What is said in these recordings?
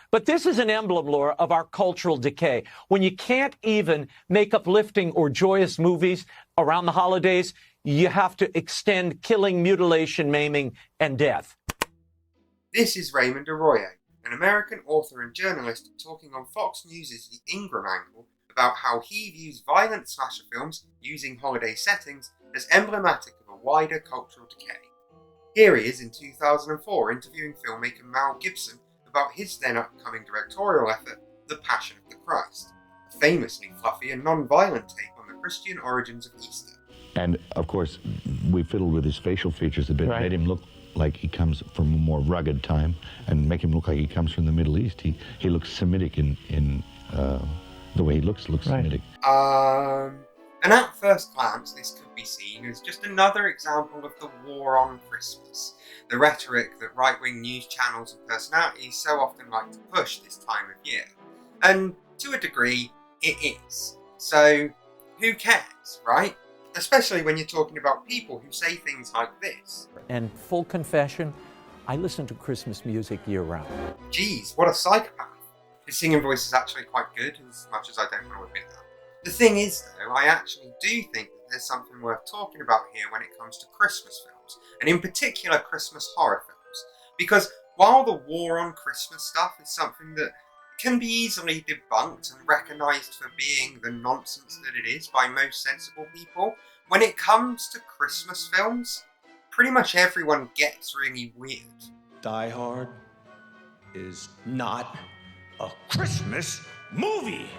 But this is an emblem, Laura, of our cultural decay. When you can't even make uplifting or joyous movies around the holidays, you have to extend killing, mutilation, maiming, and death. This is Raymond Arroyo, an American author and journalist talking on Fox News' The Ingram Angle about how he views violent slasher films using holiday settings as emblematic of a wider cultural decay. Here he is in 2004 interviewing filmmaker Mel Gibson about his then upcoming directorial effort, The Passion of the Christ, a famously fluffy and non-violent take on the Christian origins of Easter. And of course, we fiddled with his facial features a bit, Right. made him look like he comes from a more rugged time, and make him look like he comes from the Middle East. He looks Semitic in the way he looks Right. Semitic. And at first glance, this could be seen as just another example of the war on Christmas, the rhetoric that right-wing news channels and personalities so often like to push this time of year. And to a degree, it is. So, who cares, right? Especially when you're talking about people who say things like this. And full confession, I listen to Christmas music year-round. Geez, what a psychopath. His singing voice is actually quite good, as much as I don't want to admit that. The thing is, though, I actually do think that there's something worth talking about here when it comes to Christmas films, and in particular Christmas horror films. Because while the war on Christmas stuff is something that can be easily debunked and recognised for being the nonsense that it is by most sensible people, when it comes to Christmas films, pretty much everyone gets really weird. Die Hard is not a Christmas movie.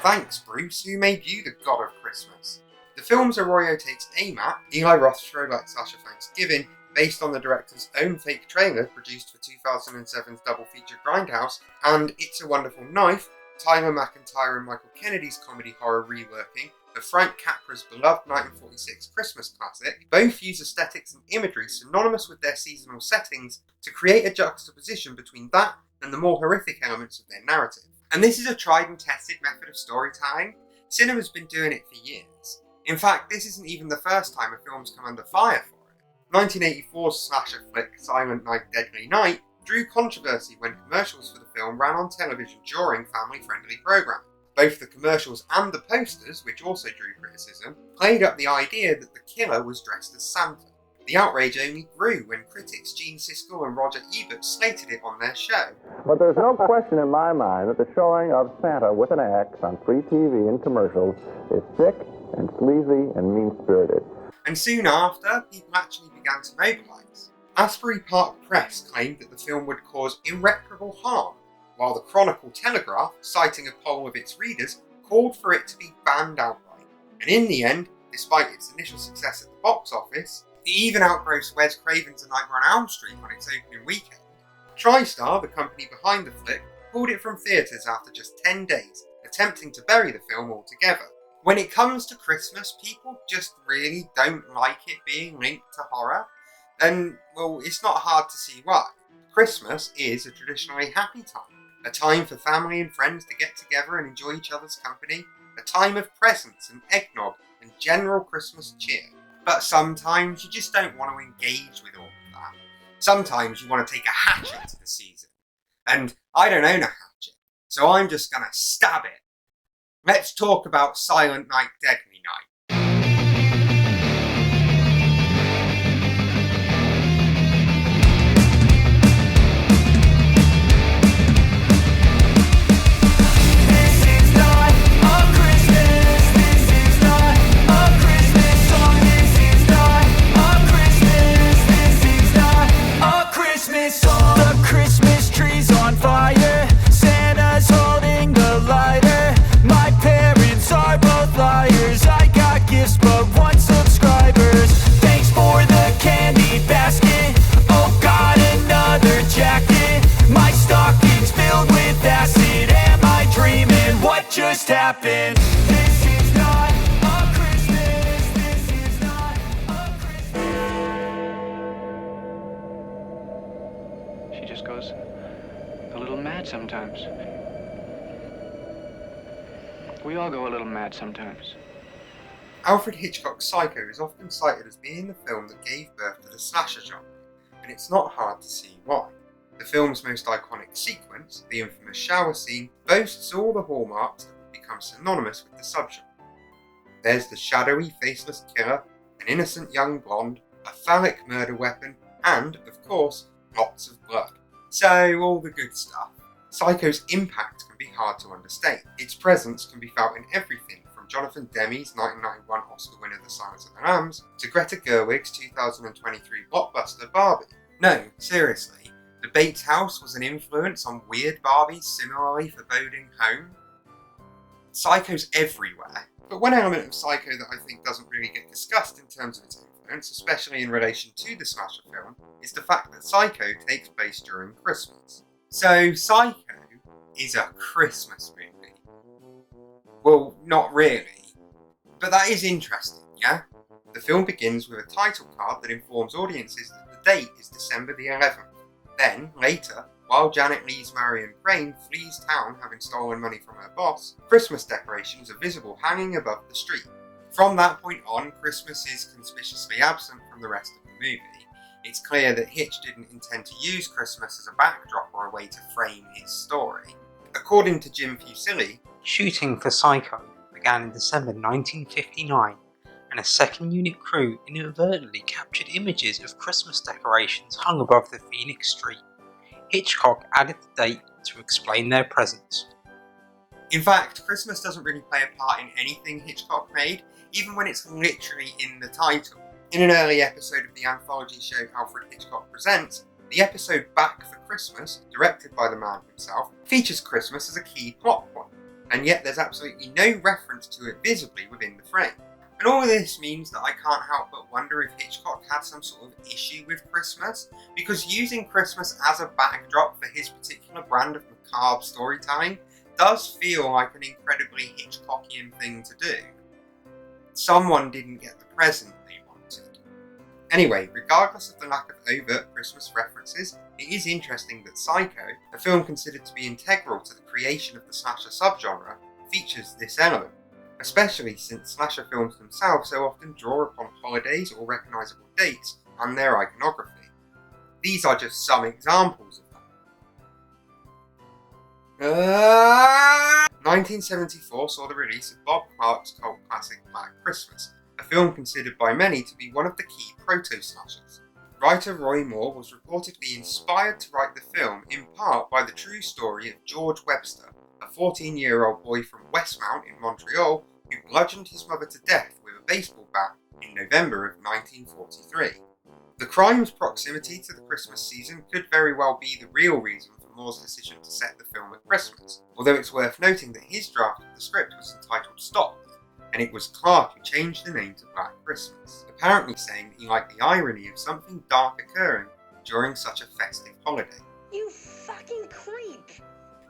Thanks, Bruce, who made you the god of Christmas. The films Arroyo takes aim at, Eli Roth's throwback slasher Thanksgiving, based on the director's own fake trailer produced for 2007's double feature Grindhouse, and It's a Wonderful Knife, Tyler McIntyre and Michael Kennedy's comedy horror reworking of Frank Capra's beloved 1946 Christmas classic, both use aesthetics and imagery synonymous with their seasonal settings to create a juxtaposition between that and the more horrific elements of their narrative. And this is a tried and tested method of storytelling. Cinema's been doing it for years. In fact, this isn't even the first time a film's come under fire for it. 1984's slasher flick Silent Night, Deadly Night drew controversy when commercials for the film ran on television during family-friendly programming. Both the commercials and the posters, which also drew criticism, played up the idea that the killer was dressed as Santa. The outrage only grew when critics Gene Siskel and Roger Ebert slated it on their show. But there's no question in my mind that the showing of Santa with an axe on free TV and commercials is sick and sleazy and mean-spirited. And soon after, people actually began to mobilise. Asbury Park Press claimed that the film would cause irreparable harm, while the Chronicle Telegraph, citing a poll of its readers, called for it to be banned outright. And in the end, despite its initial success at the box office, it even outgrossed Wes Craven's A Nightmare on Elm Street on its opening weekend. TriStar, the company behind the flick, pulled it from theatres after just 10 days, attempting to bury the film altogether. When it comes to Christmas, people just really don't like it being linked to horror. And, well, it's not hard to see why. Christmas is a traditionally happy time. A time for family and friends to get together and enjoy each other's company. A time of presents and eggnog and general Christmas cheer. But sometimes you just don't want to engage with all of that. Sometimes you want to take a hatchet to the season. And I don't own a hatchet, so I'm just going to stab it. Let's talk about Silent Night, Deadly Night. The Christmas tree's on fire, Santa's holding the lighter. My parents are both liars, I got gifts but one subscribers. Thanks for the candy basket, oh got another jacket. My stocking's filled with acid, am I dreaming? What just happened? This is not a Christmas, this is not a Christmas. She just goes a little mad sometimes. We all go a little mad sometimes. Alfred Hitchcock's Psycho is often cited as being the film that gave birth to the slasher genre, and it's not hard to see why. The film's most iconic sequence, the infamous shower scene, boasts all the hallmarks that would become synonymous with the subgenre. There's the shadowy, faceless killer, an innocent young blonde, a phallic murder weapon, and, of course, lots of blood. So, all the good stuff. Psycho's impact can be hard to understate. Its presence can be felt in everything from Jonathan Demme's 1991 Oscar winner The Silence of the Lambs to Greta Gerwig's 2023 blockbuster Barbie. No, seriously, the Bates house was an influence on weird Barbies similarly foreboding home. Psycho's everywhere, but one element of Psycho that I think doesn't really get discussed in terms of its influence, especially in relation to the slasher film, is the fact that Psycho takes place during Christmas. So Psycho is a Christmas movie. Well, not really, but that is interesting, yeah? The film begins with a title card that informs audiences that the date is December the 11th. Then, later, while Janet Leigh's Marion Crane flees town having stolen money from her boss, Christmas decorations are visible hanging above the street. From that point on, Christmas is conspicuously absent from the rest of the movie. It's clear that Hitch didn't intend to use Christmas as a backdrop or a way to frame his story. According to Jim Fusilli, shooting for Psycho began in December 1959, and a second unit crew inadvertently captured images of Christmas decorations hung above the Phoenix Street. Hitchcock added the date to explain their presence. In fact, Christmas doesn't really play a part in anything Hitchcock made, even when it's literally in the title. In an early episode of the anthology show Alfred Hitchcock Presents, the episode Back for Christmas, directed by the man himself, features Christmas as a key plot point, and yet there's absolutely no reference to it visibly within the frame. And all of this means that I can't help but wonder if Hitchcock had some sort of issue with Christmas, because using Christmas as a backdrop for his particular brand of macabre storytelling does feel like an incredibly Hitchcockian thing to do. Someone didn't get the present they wanted. Anyway, regardless of the lack of overt Christmas references, it is interesting that Psycho, a film considered to be integral to the creation of the slasher subgenre, features this element, especially since slasher films themselves so often draw upon holidays or recognisable dates and their iconography. These are just some examples of that. 1974 saw the release of Bob Clark's cult classic Black Christmas, a film considered by many to be one of the key proto-slashers. Writer Roy Moore was reportedly inspired to write the film in part by the true story of George Webster, a 14-year-old boy from Westmount in Montreal who bludgeoned his mother to death with a baseball bat in November of 1943. The crime's proximity to the Christmas season could very well be the real reason for Moore's decision to set the film at Christmas, although it's worth noting that his draft of the script was entitled Stop, and it was Clark who changed the name to Black Christmas, apparently saying that he liked the irony of something dark occurring during such a festive holiday. You fucking creep!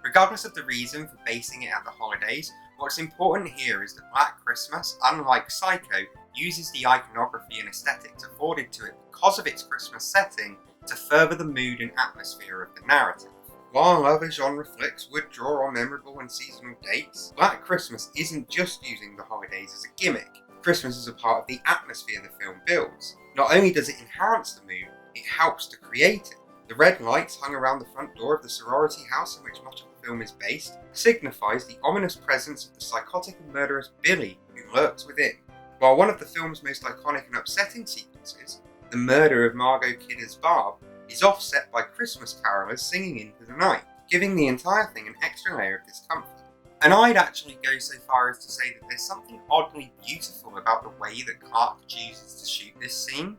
Regardless of the reason for basing it at the holidays, what's important here is that Black Christmas, unlike Psycho, uses the iconography and aesthetics afforded to it because of its Christmas setting to further the mood and atmosphere of the narrative. While other genre flicks would draw on memorable and seasonal dates, Black Christmas isn't just using the holidays as a gimmick. Christmas is a part of the atmosphere the film builds. Not only does it enhance the mood, it helps to create it. The red lights hung around the front door of the sorority house in which much of the film is based signifies the ominous presence of the psychotic and murderous Billy who lurks within. While one of the film's most iconic and upsetting sequences, the murder of Margot Kidder's Barb, is offset by Christmas carolers singing into the night, giving the entire thing an extra layer of discomfort. And I'd actually go so far as to say that there's something oddly beautiful about the way that Clark chooses to shoot this scene.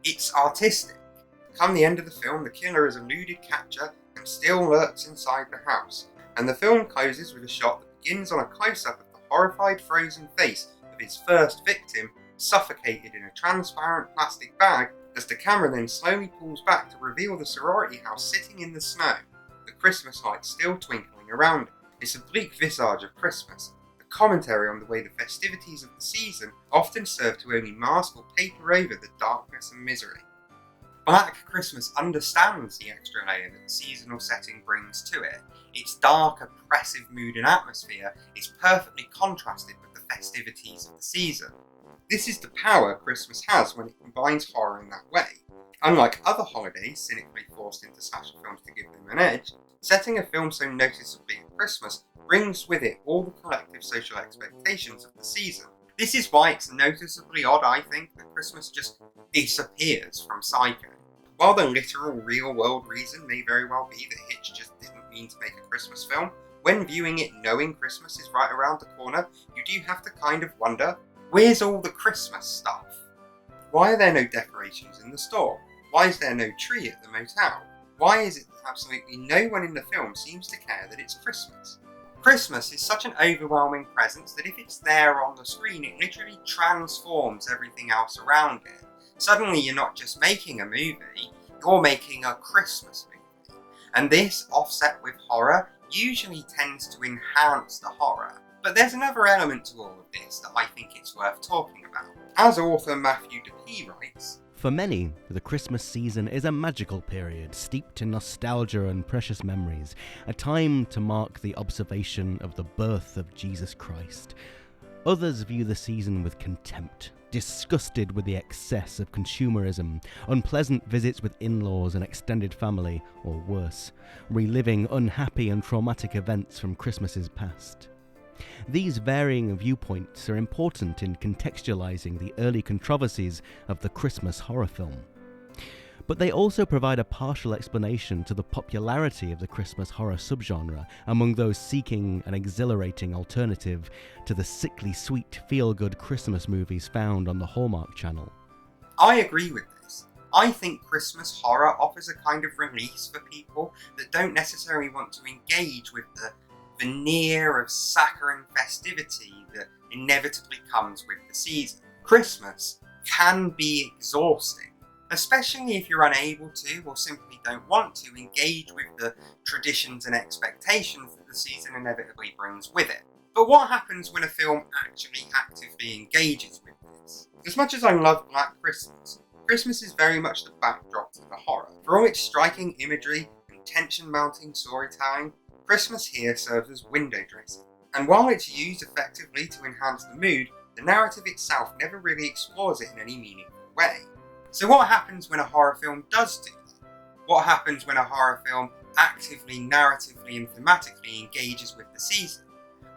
It's artistic. Come the end of the film, the killer has eluded capture and still lurks inside the house, and the film closes with a shot that begins on a close-up of the horrified frozen face of his first victim, suffocated in a transparent plastic bag, as the camera then slowly pulls back to reveal the sorority house sitting in the snow, the Christmas lights still twinkling around it. It's a bleak visage of Christmas, a commentary on the way the festivities of the season often serve to only mask or paper over the darkness and misery. Black Christmas understands the extra layer that the seasonal setting brings to it. Its dark, oppressive mood and atmosphere is perfectly contrasted with the festivities of the season. This is the power Christmas has when it combines horror in that way. Unlike other holidays cynically forced into slasher films to give them an edge, setting a film so noticeably at Christmas brings with it all the collective social expectations of the season. This is why it's noticeably odd, I think, that Christmas just disappears from Psycho. While the literal real-world reason may very well be that Hitch just didn't mean to make a Christmas film, when viewing it knowing Christmas is right around the corner, you do have to kind of wonder, where's all the Christmas stuff? Why are there no decorations in the store? Why is there no tree at the motel? Why is it that absolutely no one in the film seems to care that it's Christmas? Christmas is such an overwhelming presence that if it's there on the screen, it literally transforms everything else around it. Suddenly you're not just making a movie, you're making a Christmas movie. And this, offset with horror, usually tends to enhance the horror. But there's another element to all of this that I think it's worth talking about. As author Matthew DeP writes, for many, the Christmas season is a magical period, steeped in nostalgia and precious memories, a time to mark the observation of the birth of Jesus Christ. Others view the season with contempt, disgusted with the excess of consumerism, unpleasant visits with in-laws and extended family, or worse, reliving unhappy and traumatic events from Christmases past. These varying viewpoints are important in contextualizing the early controversies of the Christmas horror film. But they also provide a partial explanation to the popularity of the Christmas horror subgenre among those seeking an exhilarating alternative to the sickly sweet feel-good Christmas movies found on the Hallmark Channel. I agree with this. I think Christmas horror offers a kind of release for people that don't necessarily want to engage with the veneer of saccharine festivity that inevitably comes with the season. Christmas can be exhausting, especially if you're unable to or simply don't want to engage with the traditions and expectations that the season inevitably brings with it. But what happens when a film actually actively engages with this? As much as I love Black Christmas, Christmas is very much the backdrop to the horror. For all its striking imagery and tension-mounting storytelling, Christmas here serves as window dressing, and while it's used effectively to enhance the mood, the narrative itself never really explores it in any meaningful way. So what happens when a horror film does do that? What happens when a horror film actively, narratively and thematically engages with the season?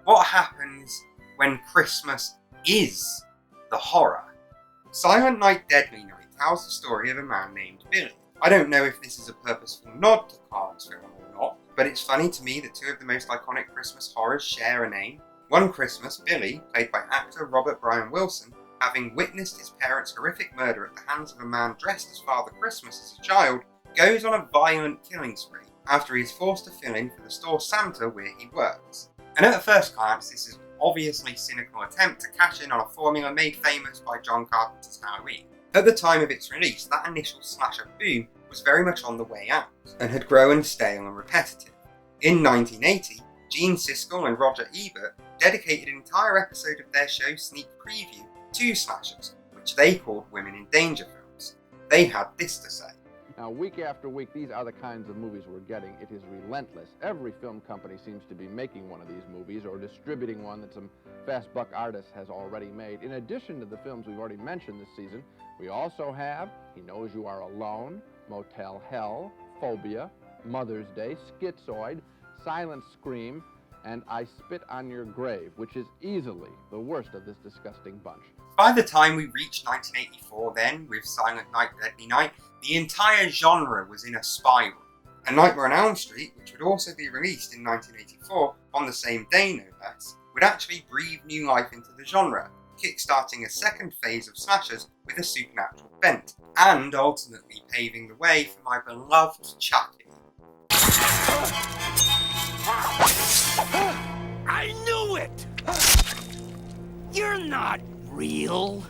What happens when Christmas is the horror? Silent Night, Deadly Night tells the story of a man named Billy. I don't know if this is a purposeful nod to Carl's film or not, but it's funny to me that two of the most iconic Christmas horrors share a name. One Christmas, Billy, played by actor Robert Brian Wilson, having witnessed his parents' horrific murder at the hands of a man dressed as Father Christmas as a child, goes on a violent killing spree after he is forced to fill in for the store Santa where he works. And at first glance, this is an obviously cynical attempt to cash in on a formula made famous by John Carpenter's Hallow Ian. At the time of its release, that initial slasher boom was very much on the way out, and had grown stale and repetitive. In 1980, Gene Siskel and Roger Ebert dedicated an entire episode of their show Sneak Preview to slashers, which they called Women in Danger films. They had this to say. Now, week after week, these are the kinds of movies we're getting. It is relentless. Every film company seems to be making one of these movies or distributing one that some fast buck artist has already made. In addition to the films we've already mentioned this season, we also have He Knows You Are Alone, Motel Hell, Phobia, Mother's Day, Schizoid, Silent Scream, and I Spit on Your Grave, which is easily the worst of this disgusting bunch. By the time we reached 1984 then, with Silent Night, Deadly Night, the entire genre was in a spiral. And Nightmare on Elm Street, which would also be released in 1984, on the same day no less, would actually breathe new life into the genre, kickstarting a second phase of slashers with a supernatural bent, and ultimately paving the way for my beloved Chucky. I knew it! You're not real.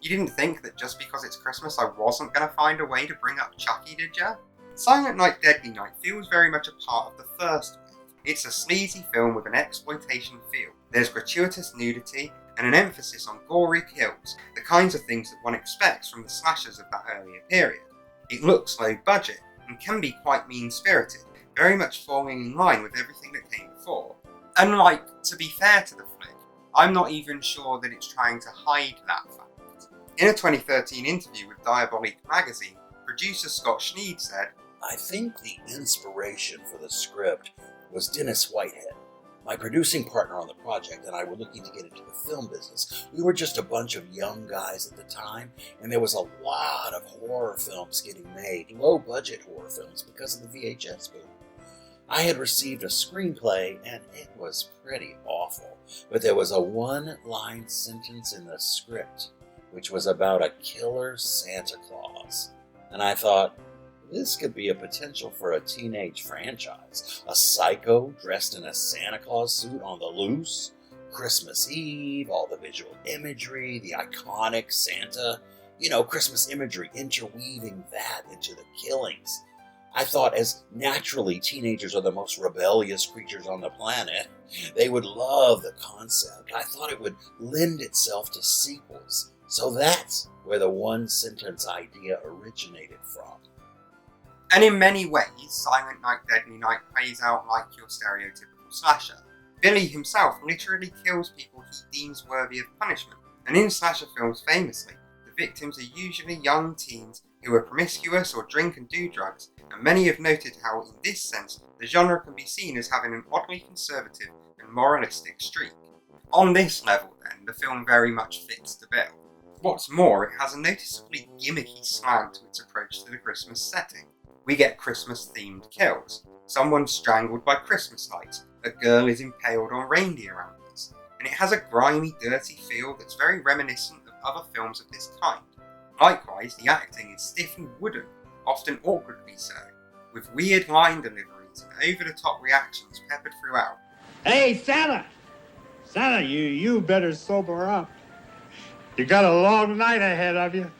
You didn't think that just because it's Christmas I wasn't going to find a way to bring up Chucky, did ya? Silent Night, Deadly Night feels very much a part of the first wave. It's a sleazy film with an exploitation feel. There's gratuitous nudity and an emphasis on gory kills, the kinds of things that one expects from the slashers of that earlier period. It looks low budget and can be quite mean-spirited, very much falling in line with everything that came before. And to be fair to the flick, I'm not even sure that it's trying to hide that fact. In a 2013 interview with Diabolique magazine, producer Scott Schneid said, "I think the inspiration for the script was Dennis Whitehead. My producing partner on the project and I were looking to get into the film business. We were just a bunch of young guys at the time, and there was a lot of horror films getting made, low-budget horror films, because of the VHS boom. I had received a screenplay, and it was pretty awful, but there was a one-line sentence in the script, which was about a killer Santa Claus. And I thought, this could be a potential for a teenage franchise. A psycho dressed in a Santa Claus suit on the loose, Christmas Eve, all the visual imagery, the iconic Santa, Christmas imagery, interweaving that into the killings. I thought, as naturally teenagers are the most rebellious creatures on the planet, they would love the concept. I thought it would lend itself to sequels. So that's where the one-sentence idea originated from." And in many ways, Silent Night, Deadly Night plays out like your stereotypical slasher. Billy himself literally kills people he deems worthy of punishment, and in slasher films famously, the victims are usually young teens who are promiscuous or drink and do drugs, and many have noted how, in this sense, the genre can be seen as having an oddly conservative and moralistic streak. On this level, then, the film very much fits the bill. What's more, it has a noticeably gimmicky slant to its approach to the Christmas setting. We get Christmas-themed kills. Someone's strangled by Christmas lights. A girl is impaled on reindeer antlers. And it has a grimy, dirty feel that's very reminiscent of other films of this kind. Likewise, the acting is stiff and wooden, often awkwardly so, with weird line deliveries and over-the-top reactions peppered throughout. "Hey, Santa! Santa, you better sober up. You got a long night ahead of you."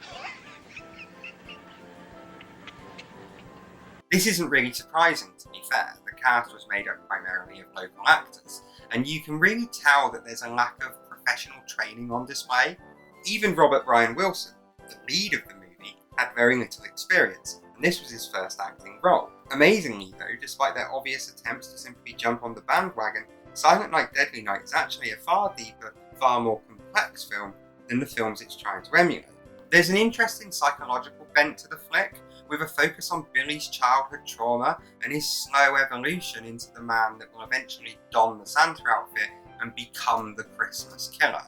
This isn't really surprising, to be fair. The cast was made up primarily of local actors, and you can really tell that there's a lack of professional training on display. Even Robert Brian Wilson, the lead of the movie, had very little experience, and this was his first acting role. Amazingly though, despite their obvious attempts to simply jump on the bandwagon, Silent Night, Deadly Night is actually a far deeper, far more complex film than the films it's trying to emulate. There's an interesting psychological bent to the flick, with a focus on Billy's childhood trauma and his slow evolution into the man that will eventually don the Santa outfit and become the Christmas killer.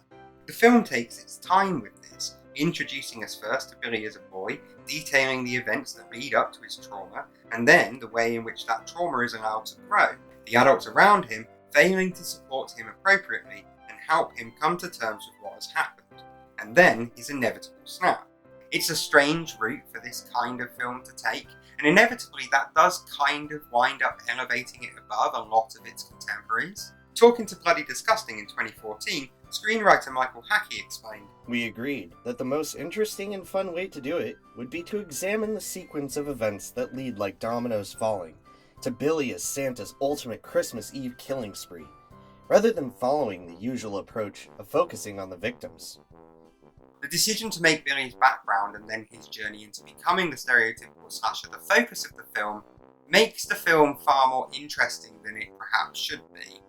The film takes its time with this, introducing us first to Billy as a boy, detailing the events that lead up to his trauma, and then the way in which that trauma is allowed to grow, the adults around him failing to support him appropriately and help him come to terms with what has happened, and then his inevitable snap. It's a strange route for this kind of film to take, and inevitably that does kind of wind up elevating it above a lot of its contemporaries. Talking to Bloody Disgusting in 2014, screenwriter Michael Hackey explained, "We agreed that the most interesting and fun way to do it would be to examine the sequence of events that lead like dominoes falling to Billy as Santa's ultimate Christmas Eve killing spree, rather than following the usual approach of focusing on the victims." The decision to make Billy's background and then his journey into becoming the stereotypical slasher the focus of the film makes the film far more interesting than it perhaps should be.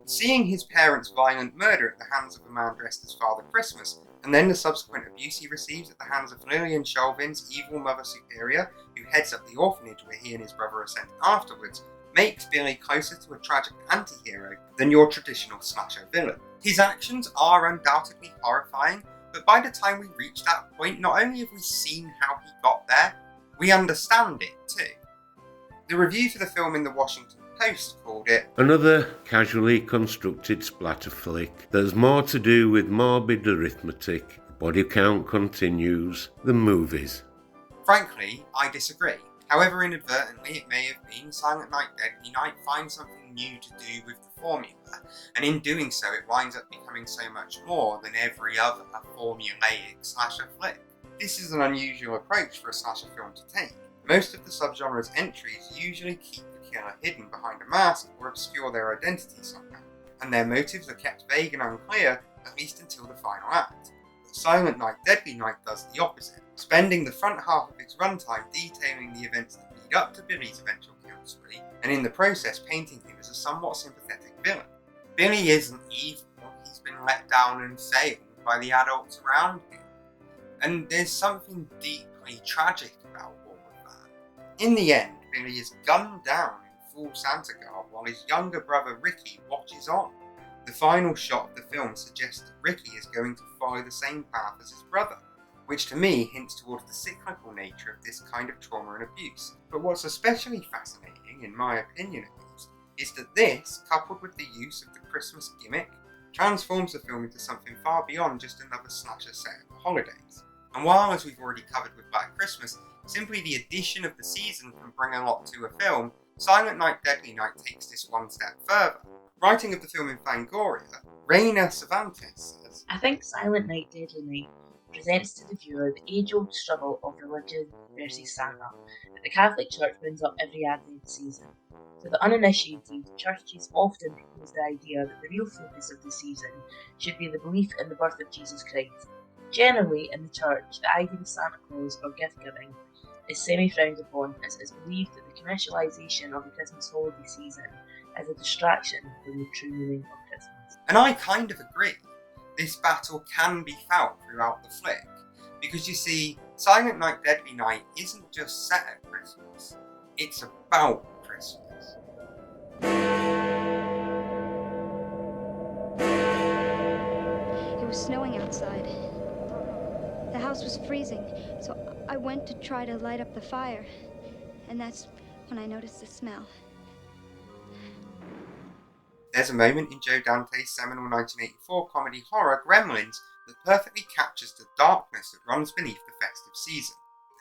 Seeing his parents' violent murder at the hands of a man dressed as Father Christmas, and then the subsequent abuse he receives at the hands of Lillian Shelvin's evil Mother Superior, who heads up the orphanage where he and his brother are sent afterwards, makes Billy closer to a tragic anti-hero than your traditional slasher villain. His actions are undoubtedly horrifying, but by the time we reach that point, not only have we seen how he got there, we understand it too. The review for the film in the Washington Post called it another casually constructed splatter flick that has more to do with morbid arithmetic, body count continues, than movies. Frankly, I disagree. However inadvertently it may have been, Silent Night, Deadly Night finds something new to do with the formula, and in doing so it winds up becoming so much more than every other formulaic slasher flick. This is an unusual approach for a slasher film to take. Most of the subgenre's entries usually keep the killer hidden behind a mask or obscure their identity somehow, and their motives are kept vague and unclear, at least until the final act. But Silent Night, Deadly Night does the opposite, spending the front half of its runtime detailing the events that lead up to Billy's eventual kill spree, and in the process painting him as a somewhat sympathetic villain. Billy isn't evil, he's been let down and failed by the adults around him. And there's something deeply tragic about all of that. In the end, Billy is gunned down in full Santa garb while his younger brother Ricky watches on. The final shot of the film suggests that Ricky is going to follow the same path as his brother, which to me hints towards the cyclical nature of this kind of trauma and abuse. But what's especially fascinating, in my opinion at least, is that this, coupled with the use of the Christmas gimmick, transforms the film into something far beyond just another slasher set at the holidays. And while, as we've already covered with Black Christmas, simply the addition of the season can bring a lot to a film, Silent Night Deadly Night takes this one step further. Writing of the film in Fangoria, Raina Cervantes says, I think Silent Night Deadly Night presents to the viewer the age-old struggle of religion versus Santa that the Catholic Church brings up every Advent season. To the uninitiated, churches often propose the idea that the real focus of the season should be the belief in the birth of Jesus Christ. Generally, in the church, the idea of Santa Claus or gift-giving is semi-frowned upon, as it is believed that the commercialisation of the Christmas holiday season is a distraction from the true meaning of Christmas. And I kind of agree. This battle can be felt throughout the flick, because you see, Silent Night Deadly Night isn't just set at Christmas, it's about Christmas. It was snowing outside. The house was freezing, so I went to try to light up the fire, and that's when I noticed the smell. There's a moment in Joe Dante's seminal 1984 comedy horror Gremlins that perfectly captures the darkness that runs beneath the festive season.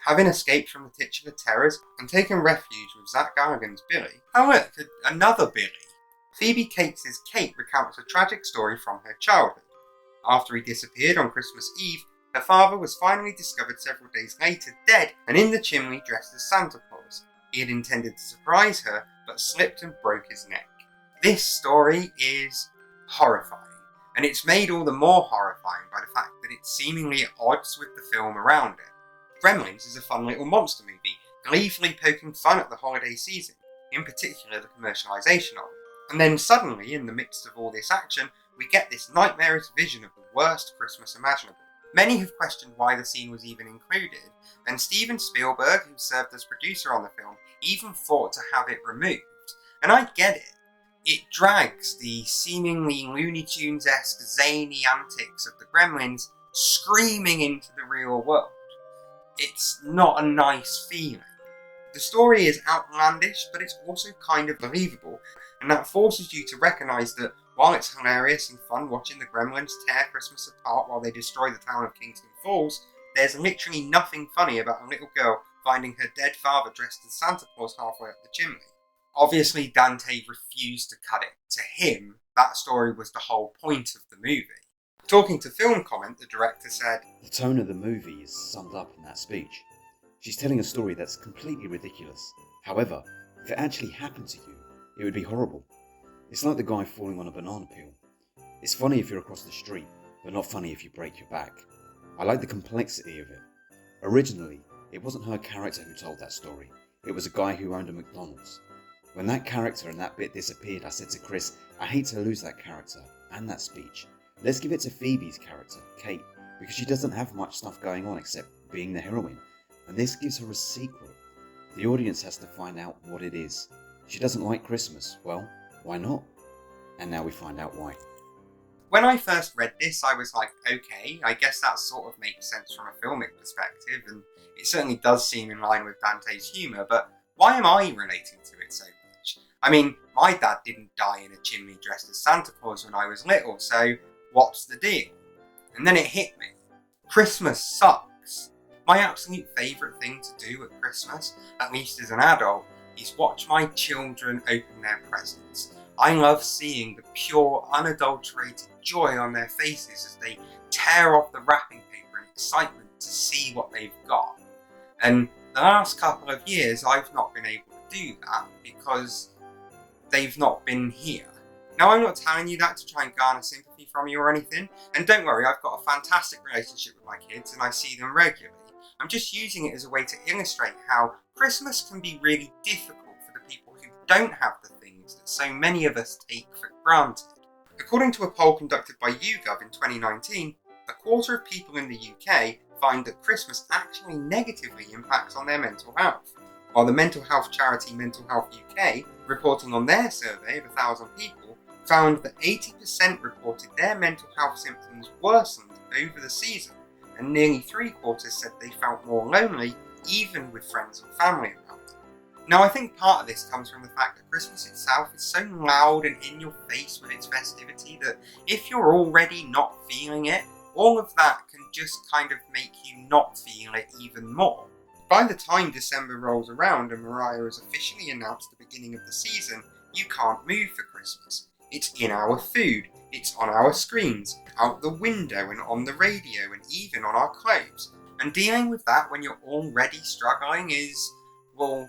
Having escaped from the titular terrors and taken refuge with Zach Galligan's Billy, oh look, another Billy, Phoebe Cates' Kate recounts a tragic story from her childhood. After he disappeared on Christmas Eve, her father was finally discovered several days later dead and in the chimney dressed as Santa Claus. He had intended to surprise her, but slipped and broke his neck. This story is horrifying, and it's made all the more horrifying by the fact that it's seemingly at odds with the film around it. Gremlins is a fun little monster movie, gleefully poking fun at the holiday season, in particular the commercialisation of it. And then suddenly, in the midst of all this action, we get this nightmarish vision of the worst Christmas imaginable. Many have questioned why the scene was even included, and Steven Spielberg, who served as producer on the film, even fought to have it removed. And I get it. It drags the seemingly Looney Tunes-esque zany antics of the Gremlins screaming into the real world. It's not a nice feeling. The story is outlandish, but it's also kind of believable, and that forces you to recognise that while it's hilarious and fun watching the Gremlins tear Christmas apart while they destroy the town of Kingston Falls, there's literally nothing funny about a little girl finding her dead father dressed as Santa Claus halfway up the chimney. Obviously, Dante refused to cut it. To him, that story was the whole point of the movie. Talking to Film Comment, the director said, "The tone of the movie is summed up in that speech. She's telling a story that's completely ridiculous. However, if it actually happened to you, it would be horrible. It's like the guy falling on a banana peel. It's funny if you're across the street, but not funny if you break your back. I like the complexity of it. Originally, it wasn't her character who told that story. It was a guy who owned a McDonald's. When that character and that bit disappeared, I said to Chris, I hate to lose that character and that speech. Let's give it to Phoebe's character, Kate, because she doesn't have much stuff going on except being the heroine. And this gives her a secret. The audience has to find out what it is. She doesn't like Christmas. Well, why not? And now we find out why." When I first read this, I was like, okay, I guess that sort of makes sense from a filmic perspective, and it certainly does seem in line with Dante's humour, but why am I relating to it so much? I mean, my dad didn't die in a chimney dressed as Santa Claus when I was little, so what's the deal? And then it hit me. Christmas sucks. My absolute favourite thing to do at Christmas, at least as an adult, is watch my children open their presents. I love seeing the pure, unadulterated joy on their faces as they tear off the wrapping paper in excitement to see what they've got. And the last couple of years I've not been able to do that because they've not been here. Now, I'm not telling you that to try and garner sympathy from you or anything, and don't worry, I've got a fantastic relationship with my kids and I see them regularly. I'm just using it as a way to illustrate how Christmas can be really difficult for the people who don't have the things that so many of us take for granted. According to a poll conducted by YouGov in 2019, a quarter of people in the UK find that Christmas actually negatively impacts on their mental health, while the mental health charity Mental Health UK, reporting on their survey of 1,000 people, found that 80% reported their mental health symptoms worsened over the season, and nearly 3/4 said they felt more lonely, even with friends and family around them. Now, I think part of this comes from the fact that Christmas itself is so loud and in your face with its festivity that if you're already not feeling it, all of that can just kind of make you not feel it even more. By the time December rolls around and Mariah has officially announced the beginning of the season, you can't move for Christmas. It's in our food, it's on our screens, out the window and on the radio and even on our clothes. And dealing with that when you're already struggling is, well,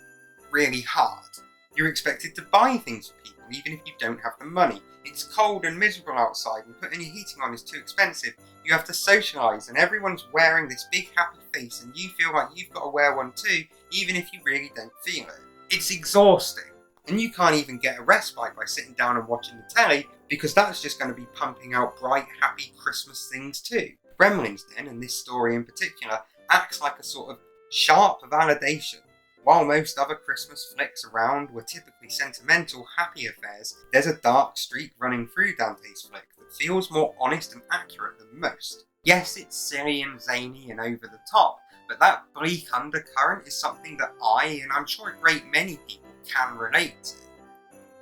really hard. You're expected to buy things for people even if you don't have the money. It's cold and miserable outside and putting your heating on is too expensive. You have to socialise and everyone's wearing this big happy face and you feel like you've got to wear one too, even if you really don't feel it. It's exhausting. And you can't even get a respite by sitting down and watching the telly, because that's just going to be pumping out bright, happy Christmas things too. Gremlins then, and this story in particular, acts like a sort of sharp validation. While most other Christmas flicks around were typically sentimental, happy affairs, there's a dark streak running through Dante's flick that feels more honest and accurate than most. Yes, it's silly and zany and over the top, but that bleak undercurrent is something that I, and I'm sure a great many people, can relate to.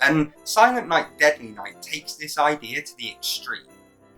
And Silent Night Deadly Night takes this idea to the extreme.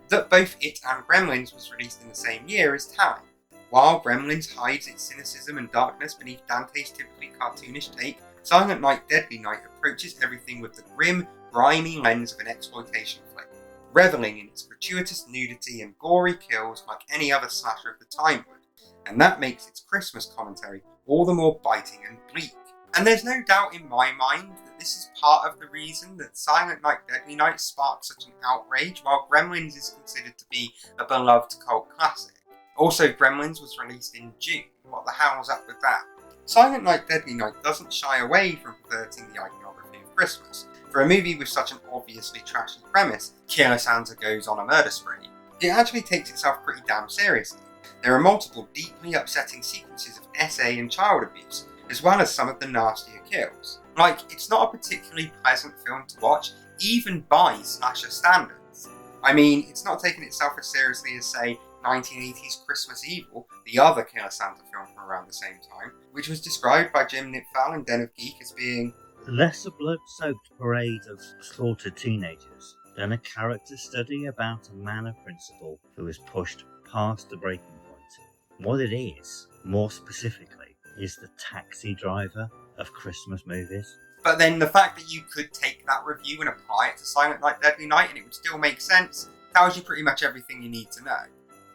That both it and Gremlins was released in the same year is telling. While Gremlins hides its cynicism and darkness beneath Dante's typically cartoonish take, Silent Night Deadly Night approaches everything with the grim, grimy lens of an exploitation flick, revelling in its gratuitous nudity and gory kills like any other slasher of the time would, and that makes its Christmas commentary all the more biting and bleak. And there's no doubt in my mind that this is part of the reason that Silent Night Deadly Night sparked such an outrage, while Gremlins is considered to be a beloved cult classic. Also, Gremlins was released in June. What the hell was up with that? Silent Night Deadly Night doesn't shy away from perverting the iconography of Christmas. For a movie with such an obviously trashy premise, Killer Santa goes on a murder spree, it actually takes itself pretty damn seriously. There are multiple deeply upsetting sequences of SA and child abuse, as well as some of the nastier kills. Like, it's not a particularly pleasant film to watch, even by slasher standards. I mean, it's not taking itself as seriously as, say, 1980's Christmas Evil, the other Killer Santa film from around the same time, which was described by Jim Nipfel in Den of Geek as being less a blood-soaked parade of slaughtered teenagers than a character study about a man of principle who is pushed past the breaking point. What it is, more specifically, is the taxi driver of Christmas movies. But then the fact that you could take that review and apply it to Silent Night Deadly Night and it would still make sense tells you pretty much everything you need to know.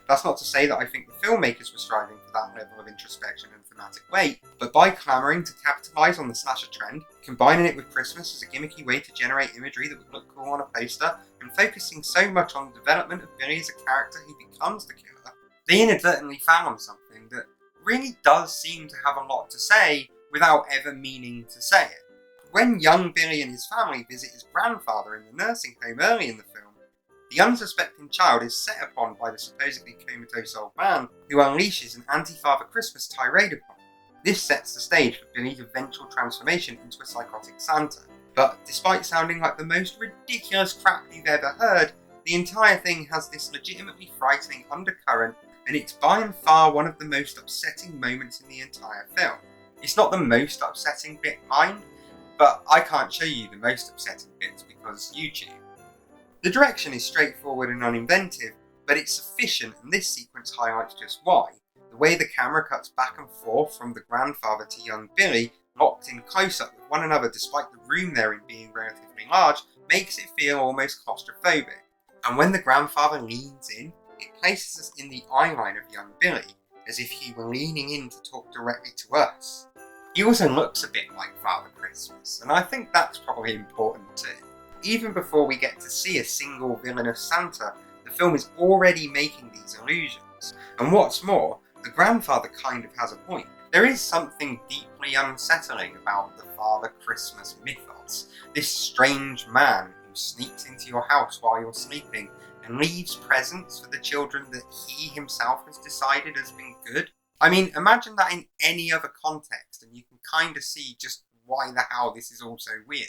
That's not to say that I think the filmmakers were striving for that level of introspection and thematic weight, but by clamouring to capitalise on the slasher trend, combining it with Christmas as a gimmicky way to generate imagery that would look cool on a poster, and focusing so much on the development of Billy as a character who becomes the killer, they inadvertently found something that really does seem to have a lot to say without ever meaning to say it. When young Billy and his family visit his grandfather in the nursing home early in the film, the unsuspecting child is set upon by the supposedly comatose old man, who unleashes an anti-Father Christmas tirade upon him. This sets the stage for Billy's eventual transformation into a psychotic Santa. But despite sounding like the most ridiculous crap you've ever heard, the entire thing has this legitimately frightening undercurrent, and it's by and far one of the most upsetting moments in the entire film. It's not the most upsetting bit, mind, but I can't show you the most upsetting bits because YouTube. The direction is straightforward and uninventive, but it's sufficient, and this sequence highlights just why. The way the camera cuts back and forth from the grandfather to young Billy, locked in close-up with one another despite the room they're in being relatively large, makes it feel almost claustrophobic. And when the grandfather leans in, it places us in the eye line of young Billy, as if he were leaning in to talk directly to us. He also looks a bit like Father Christmas, and I think that's probably important too. Even before we get to see a single villainous Santa, the film is already making these allusions. And what's more, the grandfather kind of has a point. There is something deeply unsettling about the Father Christmas mythos, this strange man who sneaks into your house while you're sleeping and leaves presents for the children that he himself has decided has been good. I mean, imagine that in any other context and you can kind of see just why the hell this is all so weird.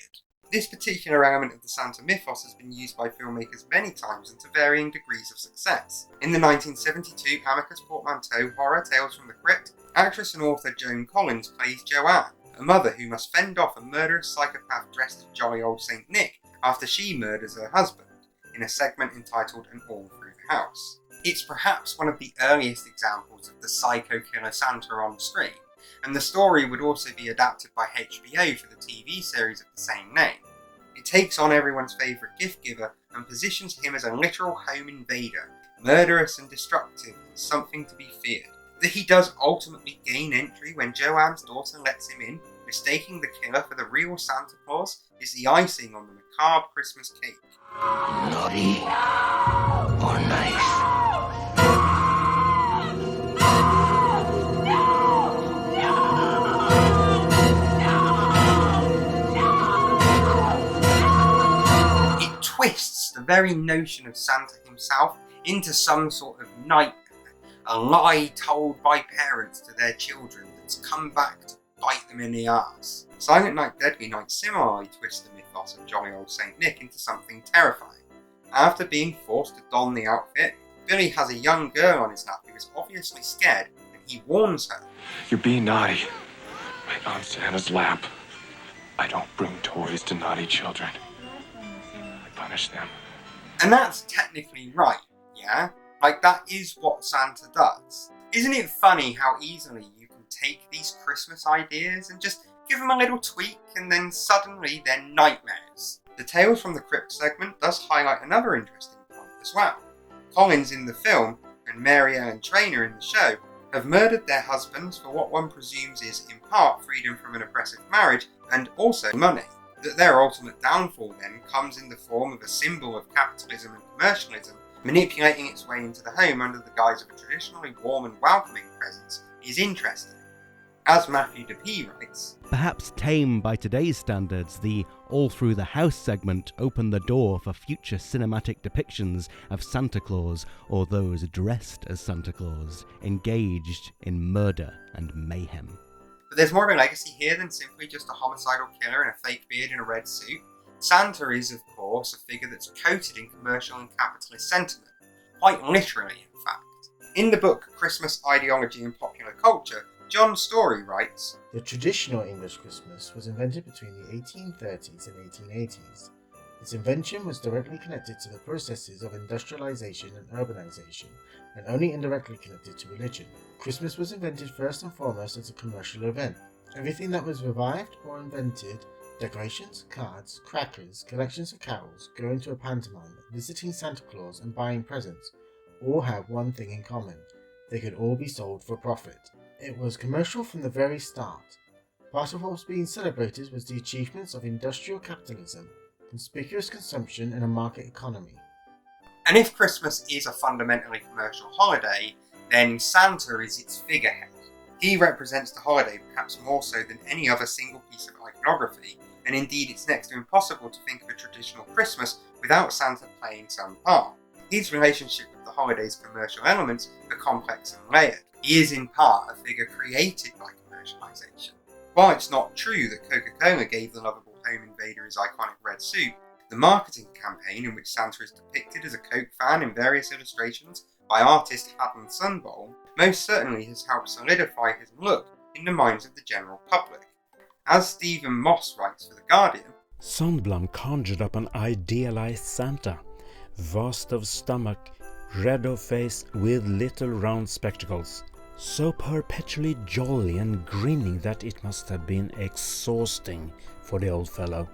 This particular element of the Santa mythos has been used by filmmakers many times and to varying degrees of success. In the 1972 Amicus Portmanteau horror Tales from the Crypt, actress and author Joan Collins plays Joanne, a mother who must fend off a murderous psychopath dressed as jolly old Saint Nick after she murders her husband, in a segment entitled An All Through the House. It's perhaps one of the earliest examples of the psycho killer Santa on screen, and the story would also be adapted by HBO for the TV series of the same name. It takes on everyone's favourite gift giver and positions him as a literal home invader, murderous and destructive, and something to be feared. That he does ultimately gain entry when Joanne's daughter lets him in, mistaking the killer for the real Santa Claus, is the icing on the macabre Christmas cake. Naughty or nice? It twists the very notion of Santa himself into some sort of nightmare, a lie told by parents to their children that's come back to bite them in the arse. Silent Night, Deadly Night similarly twists the mythos of jolly old Saint Nick into something terrifying. After being forced to don the outfit, Billy has a young girl on his lap who is obviously scared, and he warns her. You're being naughty. Right on Santa's lap. I don't bring toys to naughty children. I punish them. And that's technically right, yeah? Like, that is what Santa does. Isn't it funny how easily you can take these Christmas ideas and just give them a little tweak and then suddenly they're nightmares? The Tales from the Crypt segment does highlight another interesting point as well. Collins in the film and Mary Ellen Trainor in the show have murdered their husbands for what one presumes is in part freedom from an oppressive marriage and also money. That their ultimate downfall then comes in the form of a symbol of capitalism and commercialism manipulating its way into the home under the guise of a traditionally warm and welcoming presence is interesting. As Matthew DeP writes, perhaps tame by today's standards, the All Through the House segment opened the door for future cinematic depictions of Santa Claus or those dressed as Santa Claus, engaged in murder and mayhem. But there's more of a legacy here than simply just a homicidal killer in a fake beard and a red suit. Santa is, of course, a figure that's coated in commercial and capitalist sentiment, quite literally, in fact. In the book Christmas Ideology and Popular Culture, John Story writes, the traditional English Christmas was invented between the 1830s and 1880s. Its invention was directly connected to the processes of industrialization and urbanization, and only indirectly connected to religion. Christmas was invented first and foremost as a commercial event. Everything that was revived or invented, decorations, cards, crackers, collections of carols, going to a pantomime, visiting Santa Claus and buying presents, all have one thing in common. They could all be sold for profit. It was commercial from the very start. Part of what was being celebrated was the achievements of industrial capitalism, conspicuous consumption and a market economy. And if Christmas is a fundamentally commercial holiday, then Santa is its figurehead. He represents the holiday perhaps more so than any other single piece of iconography, and indeed it's next to impossible to think of a traditional Christmas without Santa playing some part. His relationship with the holiday's commercial elements are complex and layered. He is in part a figure created by commercialisation. While it's not true that Coca-Cola gave the lovable home invader his iconic red suit, the marketing campaign in which Santa is depicted as a Coke fan in various illustrations by artist Haddon Sunbowl most certainly has helped solidify his look in the minds of the general public. As Stephen Moss writes for The Guardian, Sundblom conjured up an idealized Santa, vast of stomach, red of face with little round spectacles, so perpetually jolly and grinning that it must have been exhausting for the old fellow.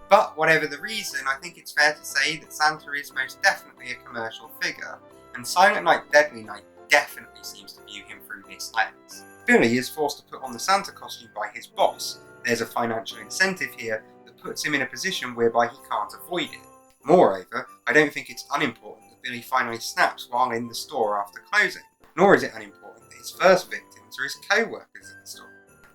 But whatever the reason, I think it's fair to say that Santa is most definitely a commercial figure, and Silent Night Deadly Night definitely seems to view him through this lens. Billy is forced to put on the Santa costume by his boss. There's a financial incentive here that puts him in a position whereby he can't avoid it. Moreover, I don't think it's unimportant that Billy finally snaps while in the store after closing, nor is it unimportant that his first victims are his co-workers in the store.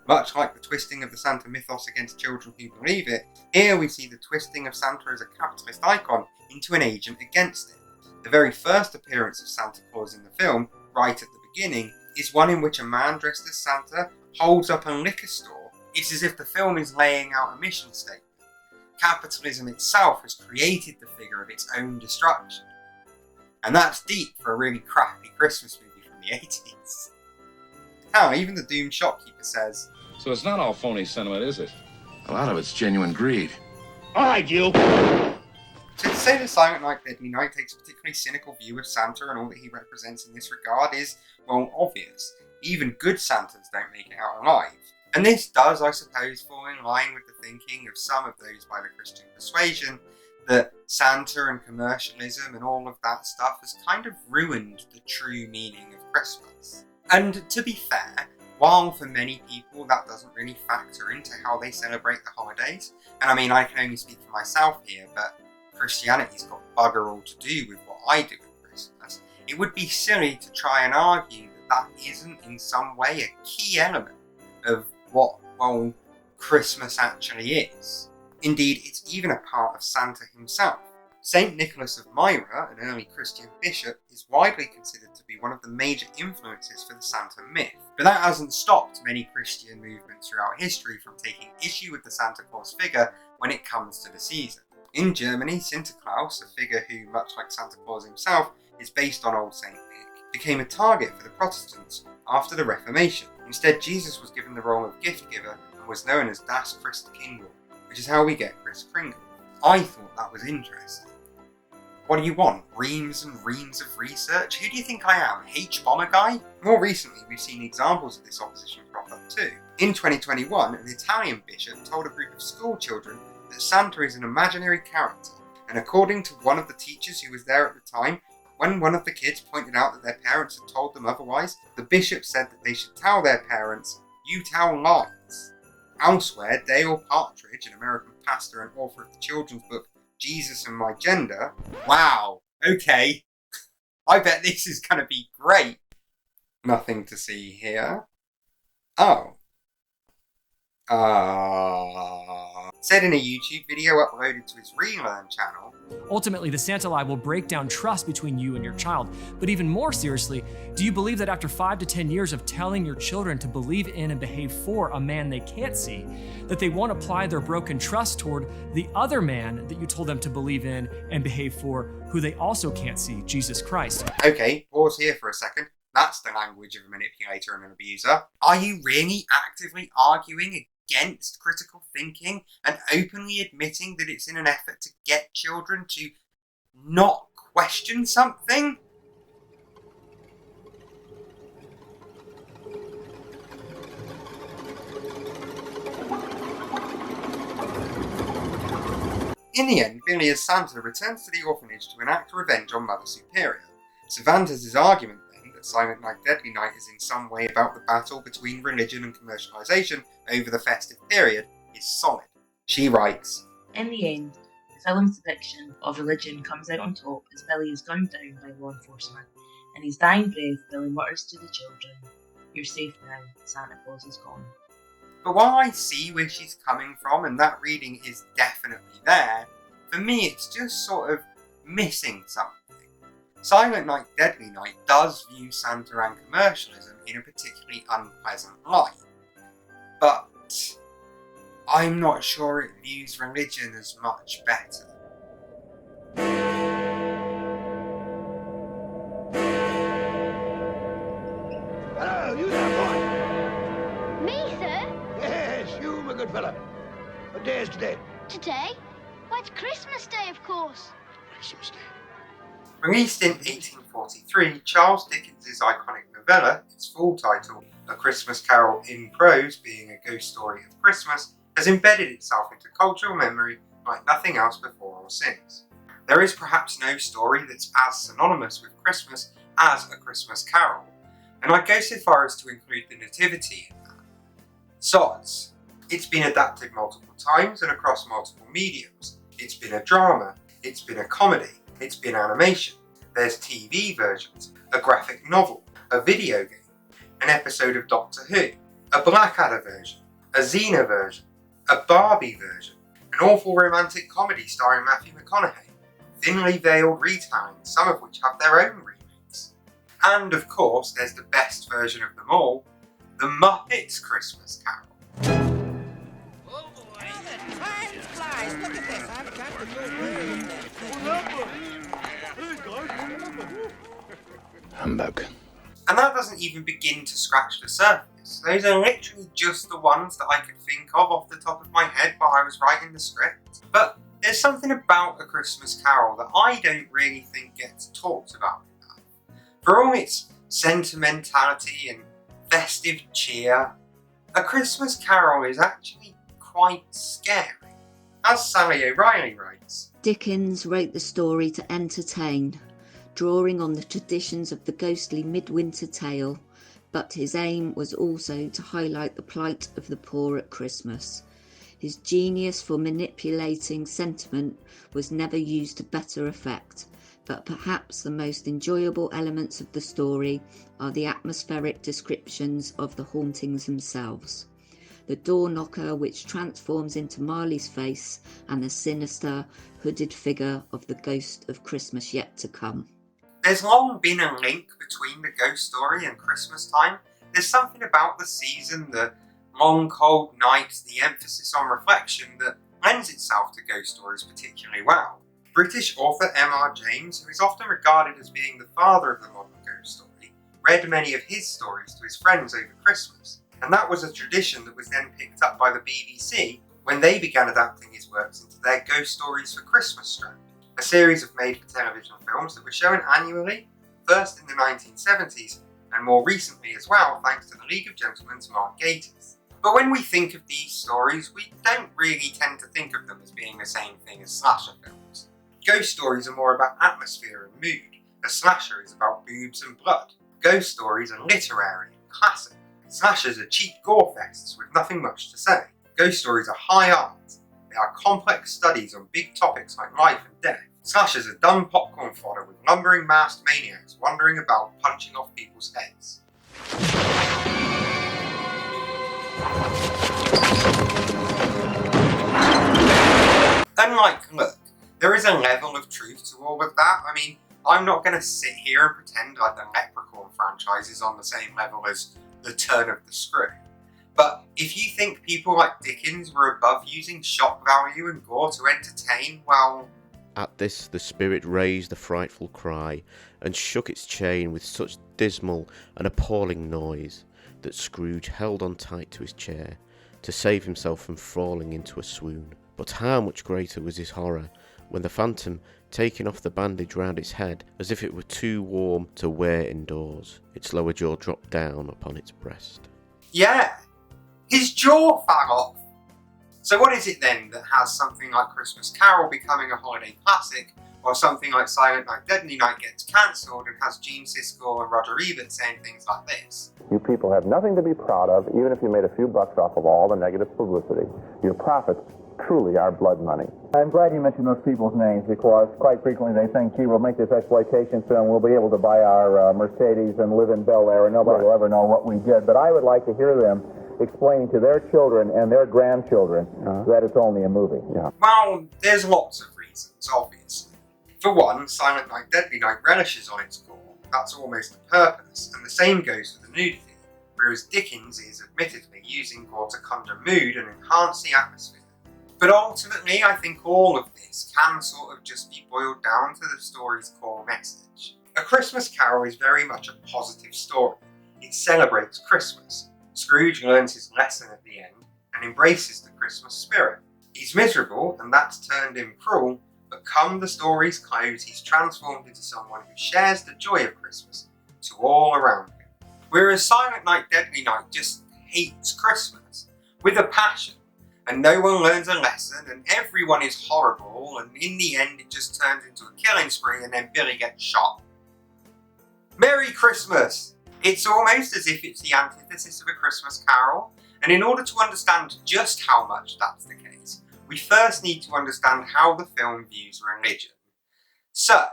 Much like the twisting of the Santa mythos against children who believe it, here we see the twisting of Santa as a capitalist icon into an agent against it. The very first appearance of Santa Claus in the film, right at the beginning, is one in which a man dressed as Santa holds up a liquor store. It's as if the film is laying out a mission statement. Capitalism itself has created the figure of its own destruction. And that's deep for a really crappy Christmas movie from the 80s. Hell, even the doomed shopkeeper says, "So it's not all phony sentiment, is it? A lot of it's genuine greed." All right, you. So to say that Silent Night Deadly Night takes a particularly cynical view of Santa and all that he represents in this regard is, well, obvious. Even good Santas don't make it out alive. And this does, I suppose, fall in line with the thinking of some of those by the Christian persuasion that Santa and commercialism and all of that stuff has kind of ruined the true meaning of Christmas. And to be fair, while for many people that doesn't really factor into how they celebrate the holidays, and I mean I can only speak for myself here, but Christianity's got bugger all to do with what I do at Christmas, it would be silly to try and argue that that isn't in some way a key element of what, well, Christmas actually is. Indeed, it's even a part of Santa himself. St. Nicholas of Myra, an early Christian bishop, is widely considered to be one of the major influences for the Santa myth. But that hasn't stopped many Christian movements throughout history from taking issue with the Santa Claus figure when it comes to the season. In Germany, Sinterklaas, a figure who, much like Santa Claus himself, is based on Old St. Nick, became a target for the Protestants after the Reformation. Instead, Jesus was given the role of gift giver and was known as Das Christkindl, which is how we get Kris Kringle. I thought that was interesting. What do you want? Reams and reams of research? Who do you think I am? H-bomber guy? More recently, we've seen examples of this opposition crop up too. In 2021, an Italian bishop told a group of school children that Santa is an imaginary character, and according to one of the teachers who was there at the time, when one of the kids pointed out that their parents had told them otherwise, the bishop said that they should tell their parents, "You tell lies." Elsewhere, Dale Partridge, an American pastor and author of the children's book Jesus and My Gender. Wow, okay. I bet this is going to be great. Nothing to see here. Oh. Said in a YouTube video uploaded to his Relearn channel. Ultimately, the Santa lie will break down trust between you and your child. But even more seriously, do you believe that after 5 to 10 years of telling your children to believe in and behave for a man they can't see, that they won't apply their broken trust toward the other man that you told them to believe in and behave for, who they also can't see, Jesus Christ? Okay, pause here for a second. That's the language of a manipulator and an abuser. Are you really actively arguing against critical thinking and openly admitting that it's in an effort to get children to not question something? In the end, Billy as Santa returns to the orphanage to enact revenge on Mother Superior. Cervantes' argument then that Silent Night Deadly Night is in some way about the battle between religion and commercialisation over the festive period is solid. She writes, In the end, the film's depiction of religion comes out on top as Billy is gunned down by law enforcement. In his dying breath, Billy mutters to the children, "You're safe now, Santa Claus is gone." But while I see where she's coming from and that reading is definitely there, for me it's just sort of missing something. Silent Night Deadly Night does view Santa and commercialism in a particularly unpleasant light. But I'm not sure it views religion as much better. Hello, you there, boy? Me, sir? Yes, you, my good fella. What day is today? Today? Why, it's Christmas Day, of course. Christmas Day. Released in 1843, Charles Dickens' iconic novella, its full title, A Christmas Carol in Prose, being a ghost story of Christmas, has embedded itself into cultural memory like nothing else before or since. There is perhaps no story that's as synonymous with Christmas as A Christmas Carol, and I'd go so far as to include the Nativity in that. Sods. It's been adapted multiple times and across multiple mediums. It's been a drama, it's been a comedy, it's been animation, there's TV versions, a graphic novel, a video game, an episode of Doctor Who. a Blackadder version, a Xena version, a Barbie version, an awful romantic comedy starring Matthew McConaughey, thinly veiled retellings, some of which have their own remakes. And of course, there's the best version of them all, the Muppets Christmas Carol. Humbug. And that doesn't even begin to scratch the surface. Those are literally just the ones that I could think of off the top of my head while I was writing the script. But there's something about A Christmas Carol that I don't really think gets talked about enough. For all its sentimentality and festive cheer, A Christmas Carol is actually quite scary. As Sally O'Reilly writes, Dickens wrote the story to entertain, drawing on the traditions of the ghostly midwinter tale, but his aim was also to highlight the plight of the poor at Christmas. His genius for manipulating sentiment was never used to better effect, but perhaps the most enjoyable elements of the story are the atmospheric descriptions of the hauntings themselves. The door knocker which transforms into Marley's face, and the sinister, hooded figure of the ghost of Christmas yet to come. There's long been a link between the ghost story and Christmas time. There's something about the season, the long cold nights, the emphasis on reflection that lends itself to ghost stories particularly well. British author M.R. James, who is often regarded as being the father of the modern ghost story, read many of his stories to his friends over Christmas. And that was a tradition that was then picked up by the BBC when they began adapting his works into their Ghost Stories for Christmas strand, a series of made-for-television films that were shown annually, first in the 1970s, and more recently as well thanks to the League of Gentlemen's Mark Gatiss. But when we think of these stories, we don't really tend to think of them as being the same thing as slasher films. Ghost stories are more about atmosphere and mood. A slasher is about boobs and blood. Ghost stories are literary and classic. Slashers are cheap gore fests with nothing much to say. Ghost stories are high art. They are complex studies on big topics like life and death. Slashers are dumb popcorn fodder with lumbering masked maniacs wandering about punching off people's heads. Unlike Look, there is a level of truth to all of that. I mean, I'm not going to sit here and pretend like the Leprechaun franchise is on the same level as The Turn of the Screw. But if you think people like Dickens were above using shock value and gore to entertain, well... At this the spirit raised a frightful cry, and shook its chain with such dismal and appalling noise, that Scrooge held on tight to his chair, to save himself from falling into a swoon. But how much greater was his horror, when the phantom, taking off the bandage round its head, as if it were too warm to wear indoors, its lower jaw dropped down upon its breast. Yeah, his jaw fell off. So what is it then that has something like Christmas Carol becoming a holiday classic, or something like Silent Night Deadly Night gets cancelled and has Gene Siskel and Roger Ebert saying things like this? You people have nothing to be proud of, even if you made a few bucks off of all the negative publicity. Your profits truly are blood money. I'm glad you mentioned those people's names, because quite frequently they think, gee, we'll make this exploitation film, we'll be able to buy our Mercedes and live in Bel Air, and nobody will ever know what we did. But I would like to hear them explaining to their children and their grandchildren that it's only a movie. Well, there's lots of reasons, obviously. For one, Silent Night Deadly Night relishes on its gore. That's almost the purpose, and the same goes for the nudity, whereas Dickens is admittedly using gore to conjure mood and enhance the atmosphere. But ultimately, I think all of this can sort of just be boiled down to the story's core message. A Christmas Carol is very much a positive story. It celebrates Christmas. Scrooge learns his lesson at the end and embraces the Christmas spirit. He's miserable, and that's turned him cruel, but come the story's close, he's transformed into someone who shares the joy of Christmas to all around him. Whereas Silent Night Deadly Night just hates Christmas with a passion, and no one learns a lesson, and everyone is horrible, and in the end it just turns into a killing spree, and then Billy gets shot. Merry Christmas! It's almost as if it's the antithesis of A Christmas Carol, and in order to understand just how much that's the case, we first need to understand how the film views religion. So,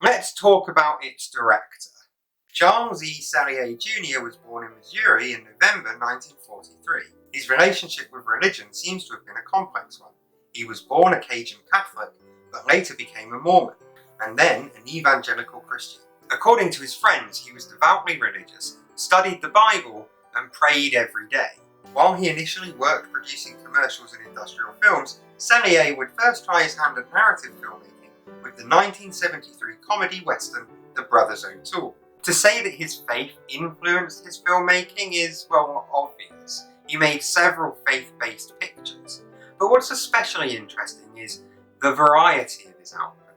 let's talk about its director. Charles E. Sellier Jr. was born in Missouri in November 1943. His relationship with religion seems to have been a complex one. He was born a Cajun Catholic, but later became a Mormon, and then an evangelical Christian. According to his friends, he was devoutly religious, studied the Bible, and prayed every day. While he initially worked producing commercials and industrial films, Sellier would first try his hand at narrative filmmaking with the 1973 comedy western The Brothers O'Toole. To say that his faith influenced his filmmaking is, well, obvious. He made several faith-based pictures. But what's especially interesting is the variety of his output.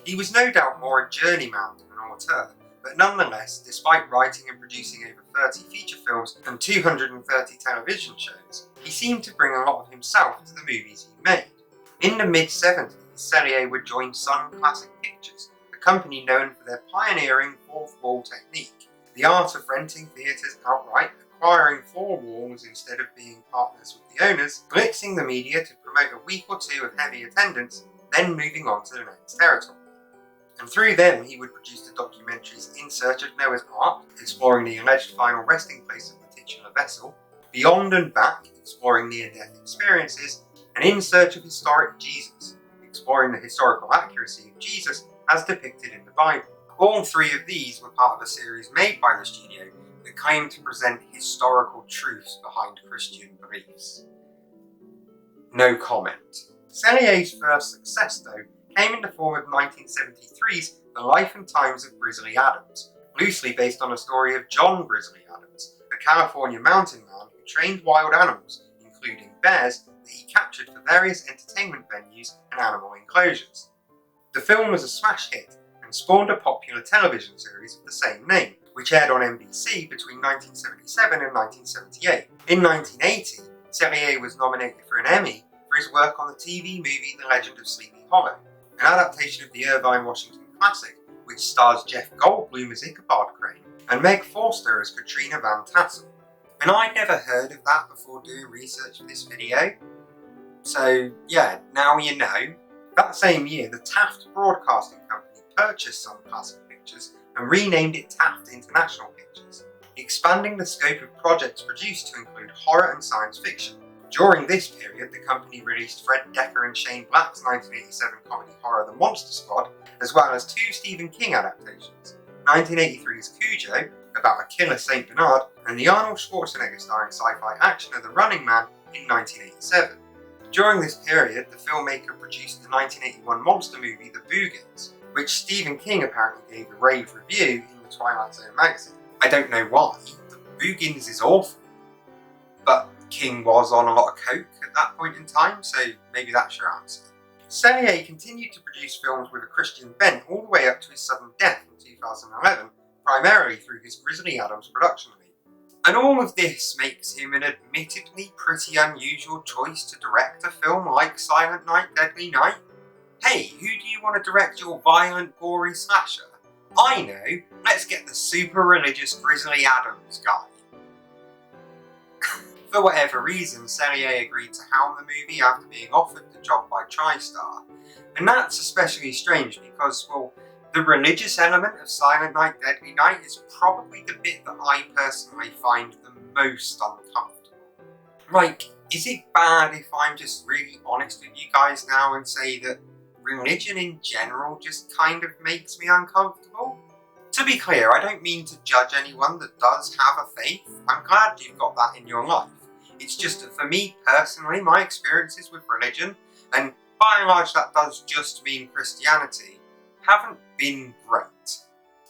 He was no doubt more a journeyman than an auteur, but nonetheless, despite writing and producing over 30 feature films and 230 television shows, he seemed to bring a lot of himself to the movies he made. In the mid-70s, Sellier would join Sun Classic Pictures, a company known for their pioneering fourth wall technique, the art of renting theatres outright, acquiring four walls instead of being partners with the owners, blitzing the media to promote a week or two of heavy attendance, then moving on to the next territory. And through them he would produce the documentaries In Search of Noah's Ark, exploring the alleged final resting place of the titular vessel, Beyond and Back, exploring near-death experiences, and In Search of Historic Jesus, exploring the historical accuracy of Jesus as depicted in the Bible. All three of these were part of a series made by the studio that claimed to present historical truths behind Christian beliefs. No comment. Sellier's first success, though, came in the form of 1973's The Life and Times of Grizzly Adams, loosely based on a story of John Grizzly Adams, a California mountain man who trained wild animals, including bears, that he captured for various entertainment venues and animal enclosures. The film was a smash hit and spawned a popular television series of the same name, which aired on NBC between 1977 and 1978. In 1980, Sellier was nominated for an Emmy for his work on the TV movie The Legend of Sleepy Hollow, an adaptation of the Irvine Washington classic, which stars Jeff Goldblum as Ichabod Crane and Meg Forster as Katrina Van Tassel. And I'd never heard of that before doing research for this video. So yeah, now you know. That same year, the Taft Broadcasting Company purchased Sun Classic Pictures and renamed it Taft International Pictures, expanding the scope of projects produced to include horror and science fiction. During this period, the company released Fred Dekker and Shane Black's 1987 comedy horror The Monster Squad, as well as two Stephen King adaptations, 1983's Cujo, about a killer St. Bernard, and the Arnold Schwarzenegger starring sci-fi actioner The Running Man in 1987. During this period, the filmmaker produced the 1981 monster movie The Boogans, which Stephen King apparently gave a rave review in the Twilight Zone magazine. I don't know why. The Boogans is awful, but King was on a lot of coke at that point in time, so maybe that's your answer. Sellier continued to produce films with a Christian bent all the way up to his sudden death in 2011, primarily through his Grizzly Adams production league. And all of this makes him an admittedly pretty unusual choice to direct a film like Silent Night, Deadly Night. Hey, who do you want to direct your violent, gory slasher? I know, let's get the super religious Grizzly Adams guy. For whatever reason, Sellier agreed to helm the movie after being offered the job by TriStar. And that's especially strange because, well, the religious element of Silent Night, Deadly Night is probably the bit that I personally find the most uncomfortable. Like, is it bad if I'm just really honest with you guys now and say that religion in general just kind of makes me uncomfortable? To be clear, I don't mean to judge anyone that does have a faith. I'm glad you've got that in your life. It's just that for me personally, my experiences with religion, and by and large that does just mean Christianity, haven't been great.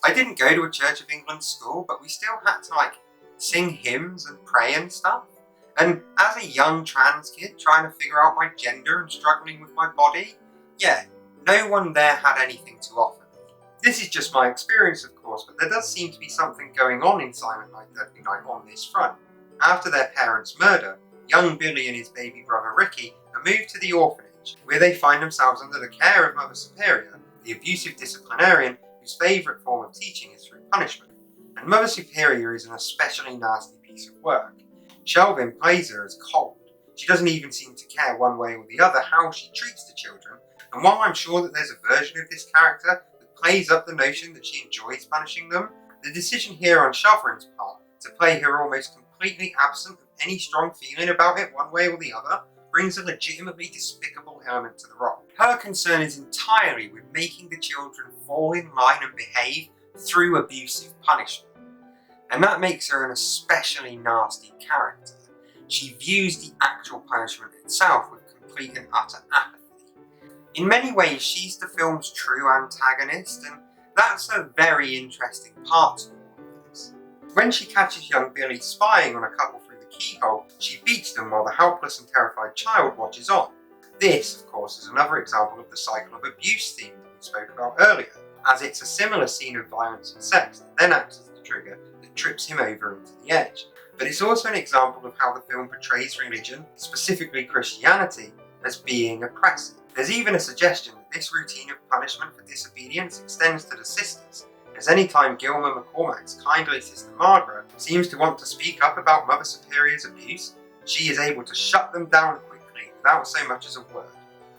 I didn't go to a Church of England school, but we still had to sing hymns and pray and stuff. And as a young trans kid trying to figure out my gender and struggling with my body, yeah, no one there had anything to offer me. This is just my experience, of course, but there does seem to be something going on in Silent Night, Deadly Night on this front. After their parents' murder, young Billy and his baby brother Ricky are moved to the orphanage, where they find themselves under the care of Mother Superior, the abusive disciplinarian whose favourite form of teaching is through punishment. And Mother Superior is an especially nasty piece of work. Shelvin plays her as cold. She doesn't even seem to care one way or the other how she treats the children, and while I'm sure that there's a version of this character that plays up the notion that she enjoys punishing them, The decision here on Chauvelin's part to play her almost completely absent of any strong feeling about it one way or the other brings a legitimately despicable element to the role. Her concern is entirely with making the children fall in line and behave through abusive punishment. And that makes her an especially nasty character. She views the actual punishment itself with complete and utter apathy. In many ways, she's the film's true antagonist, and that's a very interesting part of all of this. When she catches young Billy spying on a couple through the keyhole, she beats them while the helpless and terrified child watches on. This, of course, is another example of the cycle of abuse theme that we spoke about earlier, as it's a similar scene of violence and sex that then acts as the trigger that trips him over into the edge. But it's also an example of how the film portrays religion, specifically Christianity, as being oppressive. There's even a suggestion that this routine of punishment for disobedience extends to the sisters, as any time Gilmer McCormack's kindly sister Margaret seems to want to speak up about Mother Superior's abuse, she is able to shut them down quickly without so much as a word.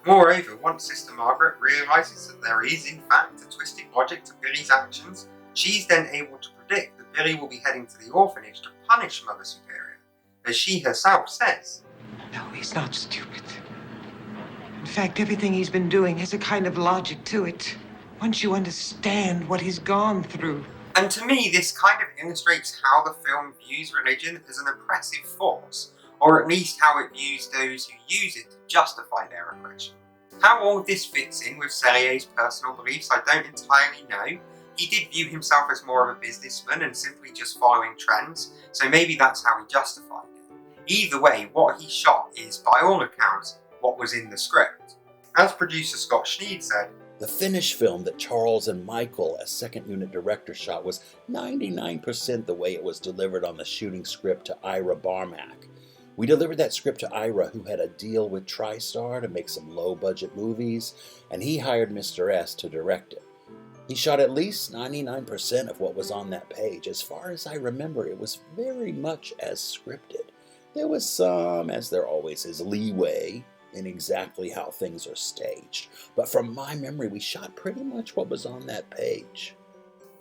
Moreover, once Sister Margaret realises that there is in fact a twisted logic to Billy's actions, she's then able to predict that Billy will be heading to the orphanage to punish Mother Superior, as she herself says. No, he's not stupid. In fact, everything he's been doing has a kind of logic to it, once you understand what he's gone through. And to me, this kind of illustrates how the film views religion as an oppressive force, or at least how it views those who use it to justify their oppression. How all of this fits in with Cellier's personal beliefs, I don't entirely know. He did view himself as more of a businessman and simply just following trends, so maybe that's how he justified it. Either way, what he shot is, by all accounts, what was in the script. As producer Scott Schneid said, the finished film that Charles and Michael, as second unit director, shot was 99% the way it was delivered on the shooting script to Ira Barmack. We delivered that script to Ira, who had a deal with TriStar to make some low-budget movies, and he hired Mr. S to direct it. He shot at least 99% of what was on that page. As far as I remember, it was very much as scripted. There was some, as there always is, leeway in exactly how things are staged. But from my memory, we shot pretty much what was on that page.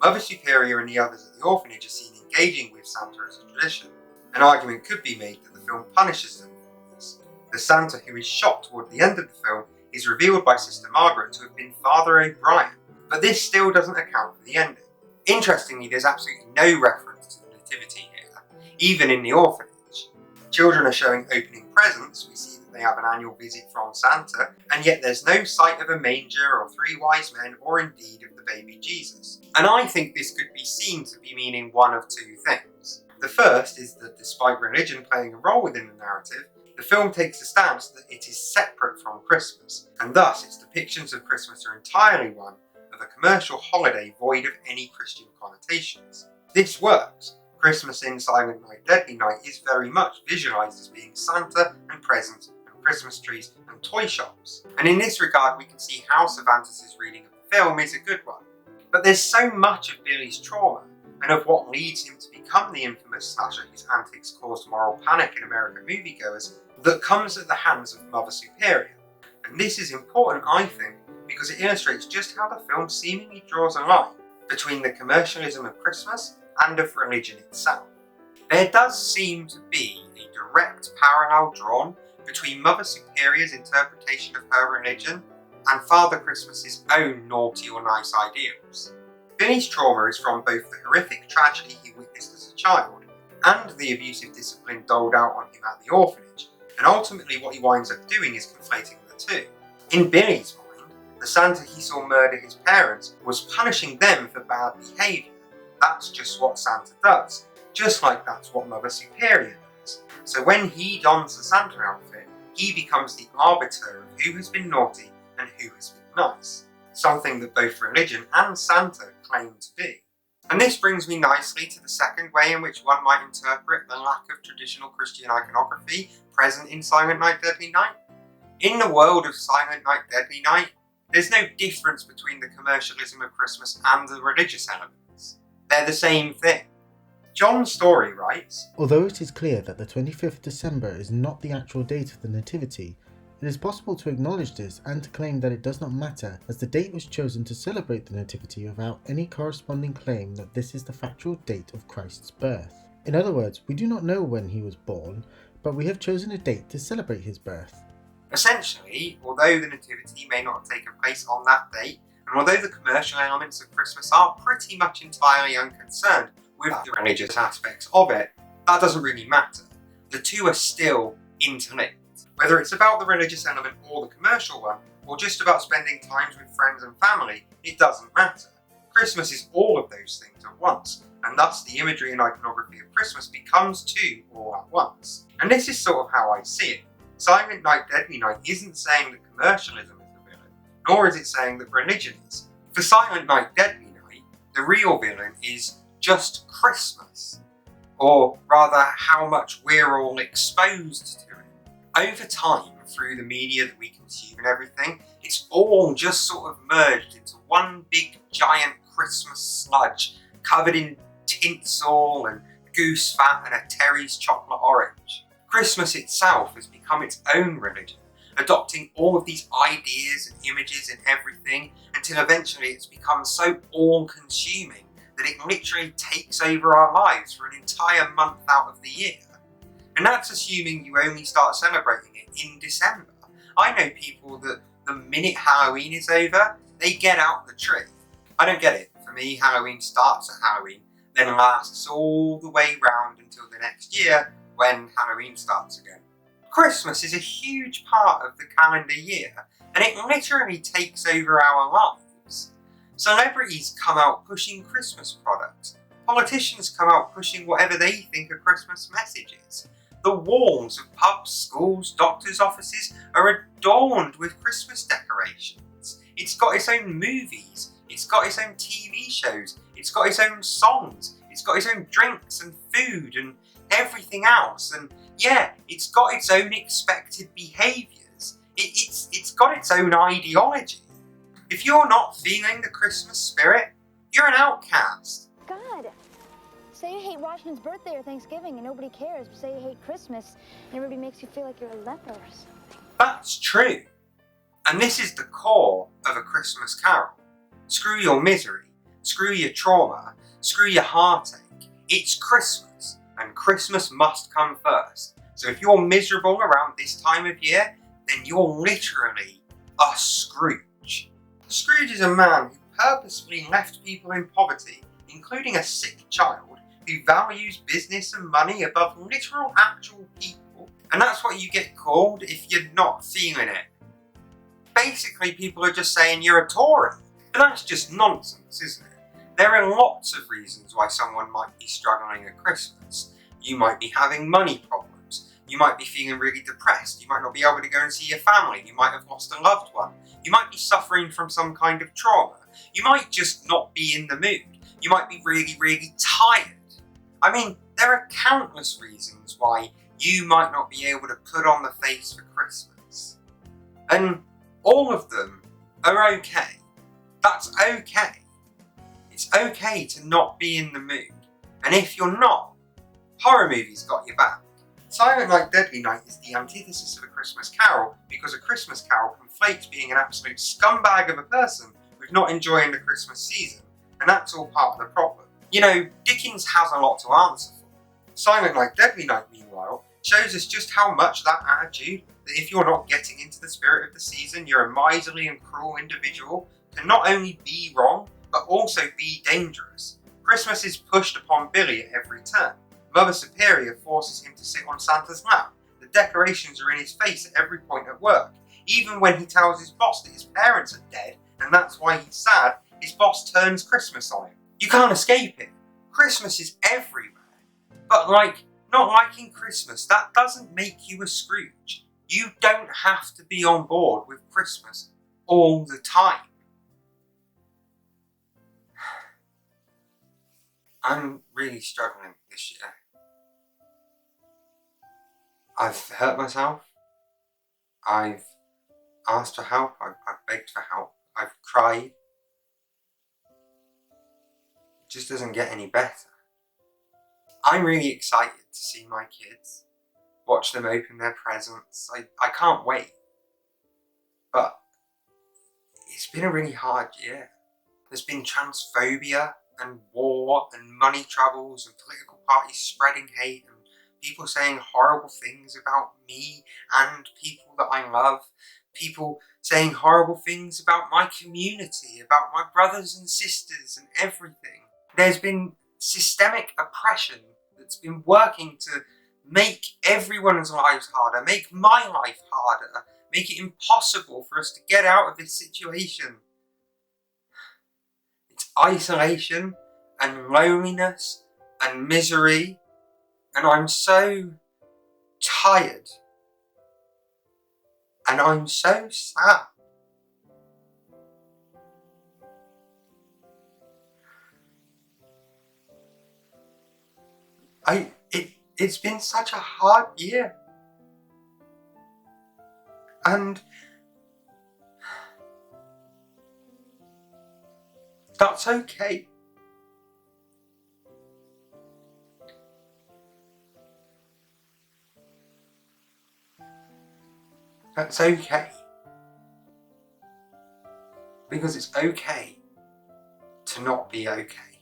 Mother Superior and the others at the orphanage are seen engaging with Santa as a tradition. An argument could be made that the film punishes them for this. The Santa who is shot toward the end of the film is revealed by Sister Margaret to have been Father O'Brien, but this still doesn't account for the ending. Interestingly, there's absolutely no reference to the nativity here, even in the orphanage. Children are showing opening presents, we see that they have an annual visit from Santa, and yet there's no sight of a manger or three wise men or indeed of the baby Jesus. And I think this could be seen to be meaning one of two things. The first is that despite religion playing a role within the narrative, the film takes the stance that it is separate from Christmas, and thus its depictions of Christmas are entirely one of a commercial holiday void of any Christian connotations. This works. Christmas in Silent Night, Deadly Night is very much visualised as being Santa and presents and Christmas trees and toy shops. And in this regard we can see how Cervantes' reading of the film is a good one. But there's so much of Billy's trauma, and of what leads him to become the infamous slasher whose antics caused moral panic in American moviegoers, that comes at the hands of Mother Superior. And this is important, I think, because it illustrates just how the film seemingly draws a line between the commercialism of Christmas and of religion itself. There does seem to be a direct parallel drawn between Mother Superior's interpretation of her religion and Father Christmas's own naughty or nice ideals. Billy's trauma is from both the horrific tragedy he witnessed as a child and the abusive discipline doled out on him at the orphanage, and ultimately what he winds up doing is conflating the two. In Billy's mind, the Santa he saw murder his parents was punishing them for bad behaviour. That's just what Santa does, just like that's what Mother Superior does. So when he dons the Santa outfit, he becomes the arbiter of who has been naughty and who has been nice, something that both religion and Santa claim to be. And this brings me nicely to the second way in which one might interpret the lack of traditional Christian iconography present in Silent Night, Deadly Night. In the world of Silent Night, Deadly Night, there's no difference between the commercialism of Christmas and the religious elements. They're the same thing. John Story writes, although it is clear that the 25th December is not the actual date of the Nativity, It is possible to acknowledge this and to claim that it does not matter, as the date was chosen to celebrate the Nativity without any corresponding claim that this is the factual date of Christ's birth. In other words, we do not know when he was born, but we have chosen a date to celebrate his birth. Essentially, although the Nativity may not have taken place on that date, and although the commercial elements of Christmas are pretty much entirely unconcerned with the religious aspects of it, that doesn't really matter. The two are still interlinked. Whether it's about the religious element or the commercial one, or just about spending time with friends and family, it doesn't matter. Christmas is all of those things at once, and thus the imagery and iconography of Christmas becomes two all at once. And this is sort of how I see it. Silent Night, Deadly Night isn't saying that commercialism is the villain, nor is it saying that religion is. For Silent Night, Deadly Night, the real villain is just Christmas. Or rather, how much we're all exposed to it. Over time, through the media that we consume and everything, it's all just sort of merged into one big giant Christmas sludge, covered in tinsel and goose fat and a Terry's chocolate orange. Christmas itself has become its own religion, adopting all of these ideas and images and everything, until eventually it's become so all-consuming that it literally takes over our lives for an entire month out of the year. And that's assuming you only start celebrating it in December. I know people that the minute Halloween is over, they get out the tree. I don't get it. For me, Halloween starts at Halloween, then lasts all the way round until the next year, when Halloween starts again. Christmas is a huge part of the calendar year, and it literally takes over our lives. Celebrities come out pushing Christmas products. Politicians come out pushing whatever they think a Christmas message is. The walls of pubs, schools, doctors' offices are adorned with Christmas decorations. It's got its own movies, it's got its own TV shows, it's got its own songs, it's got its own drinks and food and everything else, and yeah, it's got its own expected behaviours. It's got its own ideology. If you're not feeling the Christmas spirit, you're an outcast. God, say you hate Washington's birthday or Thanksgiving and nobody cares, but say you hate Christmas and everybody makes you feel like you're a leper or something. That's true. And this is the core of A Christmas Carol. Screw your misery, screw your trauma, screw your heartache. It's Christmas. And Christmas must come first. So if you're miserable around this time of year, then you're literally a Scrooge. Scrooge is a man who purposefully left people in poverty, including a sick child, who values business and money above literal actual people. And that's what you get called if you're not feeling it. Basically, people are just saying you're a Tory. But that's just nonsense, isn't it? There are lots of reasons why someone might be struggling at Christmas. You might be having money problems. You might be feeling really depressed. You might not be able to go and see your family. You might have lost a loved one. You might be suffering from some kind of trauma. You might just not be in the mood. You might be really, really tired. I mean, there are countless reasons why you might not be able to put on the face for Christmas. And all of them are okay. That's okay. It's okay to not be in the mood. And if you're not, horror movies got your back. Silent Night, Deadly Night is the antithesis of A Christmas Carol because A Christmas Carol conflates being an absolute scumbag of a person with not enjoying the Christmas season, and that's all part of the problem. You know, Dickens has a lot to answer for. Silent Night, Deadly Night, meanwhile, shows us just how much that attitude, that if you're not getting into the spirit of the season, you're a miserly and cruel individual, can not only be wrong, but also be dangerous. Christmas is pushed upon Billy at every turn. Mother Superior forces him to sit on Santa's lap. The decorations are in his face at every point at work. Even when he tells his boss that his parents are dead, and that's why he's sad, his boss turns Christmas on him. You can't escape it. Christmas is everywhere. But not liking Christmas, that doesn't make you a Scrooge. You don't have to be on board with Christmas all the time. I'm really struggling this year. I've hurt myself. I've asked for help. I've begged for help. I've cried. It just doesn't get any better. I'm really excited to see my kids, watch them open their presents. I can't wait. But it's been a really hard year. There's been transphobia and war and money troubles and political parties spreading hate and people saying horrible things about me and people that I love. People saying horrible things about my community, about my brothers and sisters and everything. There's been systemic oppression that's been working to make everyone's lives harder, make my life harder, make it impossible for us to get out of this situation. It's isolation and loneliness and misery, and I'm so tired. And I'm so sad. It's been such a hard year. And that's okay. That's okay. Because it's okay to not be okay.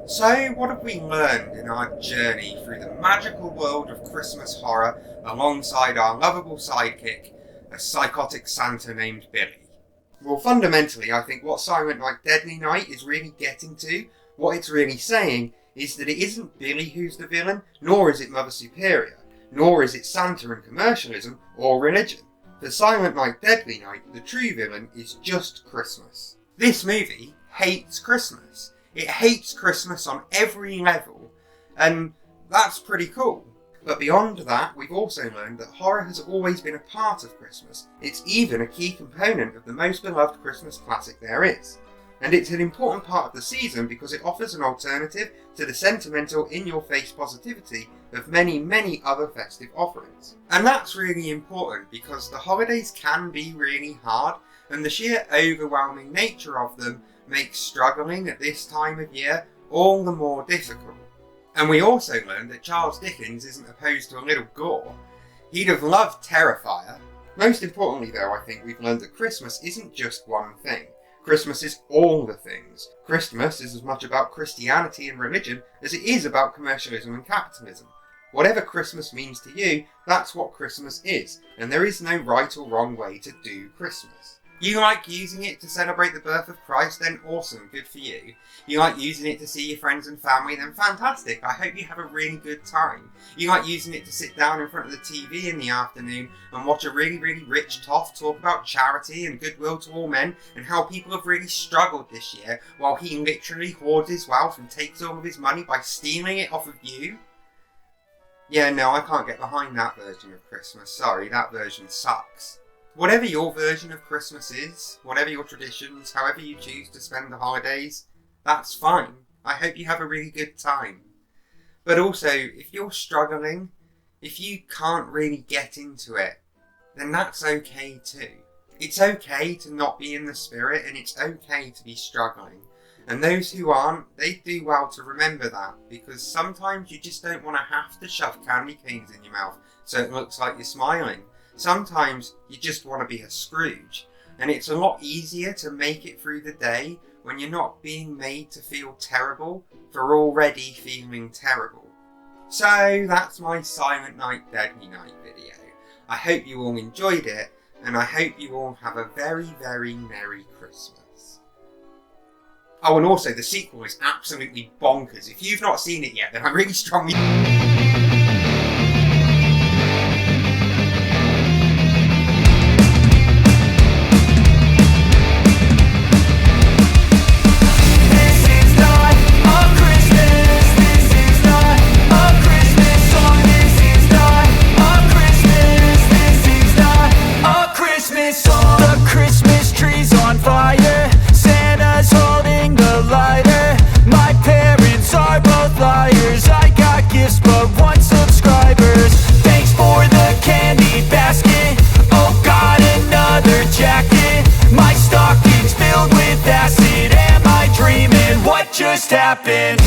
So, what have we learned in our journey through the magical world of Christmas horror alongside our lovable sidekick, a psychotic Santa named Billy? Well, fundamentally, I think what Silent Night Deadly Night is really getting to, what it's really saying, is that it isn't Billy who's the villain, nor is it Mother Superior, nor is it Santa and commercialism or religion. For Silent Night Deadly Night, the true villain is just Christmas. This movie hates Christmas. It hates Christmas on every level, and that's pretty cool. But beyond that, we've also learned that horror has always been a part of Christmas. It's even a key component of the most beloved Christmas classic there is. And it's an important part of the season because it offers an alternative to the sentimental, in-your-face positivity of many, many other festive offerings. And that's really important because the holidays can be really hard, and the sheer overwhelming nature of them makes struggling at this time of year all the more difficult. And we also learned that Charles Dickens isn't opposed to a little gore. He'd have loved Terrifier. Most importantly though, I think we've learned that Christmas isn't just one thing. Christmas is all the things. Christmas is as much about Christianity and religion as it is about commercialism and capitalism. Whatever Christmas means to you, that's what Christmas is, and there is no right or wrong way to do Christmas. You like using it to celebrate the birth of Christ, then awesome, good for you. You like using it to see your friends and family, then fantastic, I hope you have a really good time. You like using it to sit down in front of the TV in the afternoon and watch a really, really rich toff talk about charity and goodwill to all men and how people have really struggled this year while he literally hoards his wealth and takes all of his money by stealing it off of you. Yeah, no, I can't get behind that version of Christmas, sorry, that version sucks. Whatever your version of Christmas is, whatever your traditions, however you choose to spend the holidays, that's fine. I hope you have a really good time. But also, if you're struggling, if you can't really get into it, then that's okay too. It's okay to not be in the spirit, and it's okay to be struggling. And those who aren't, they do well to remember that, because sometimes you just don't want to have to shove candy canes in your mouth so it looks like you're smiling. Sometimes you just want to be a Scrooge, and it's a lot easier to make it through the day when you're not being made to feel terrible for already feeling terrible. So that's my Silent Night Deadly Night video. I hope you all enjoyed it, and I hope you all have a very, very Merry Christmas. Oh, and also the sequel is absolutely bonkers. If you've not seen it yet, then I really strongly... Just happened.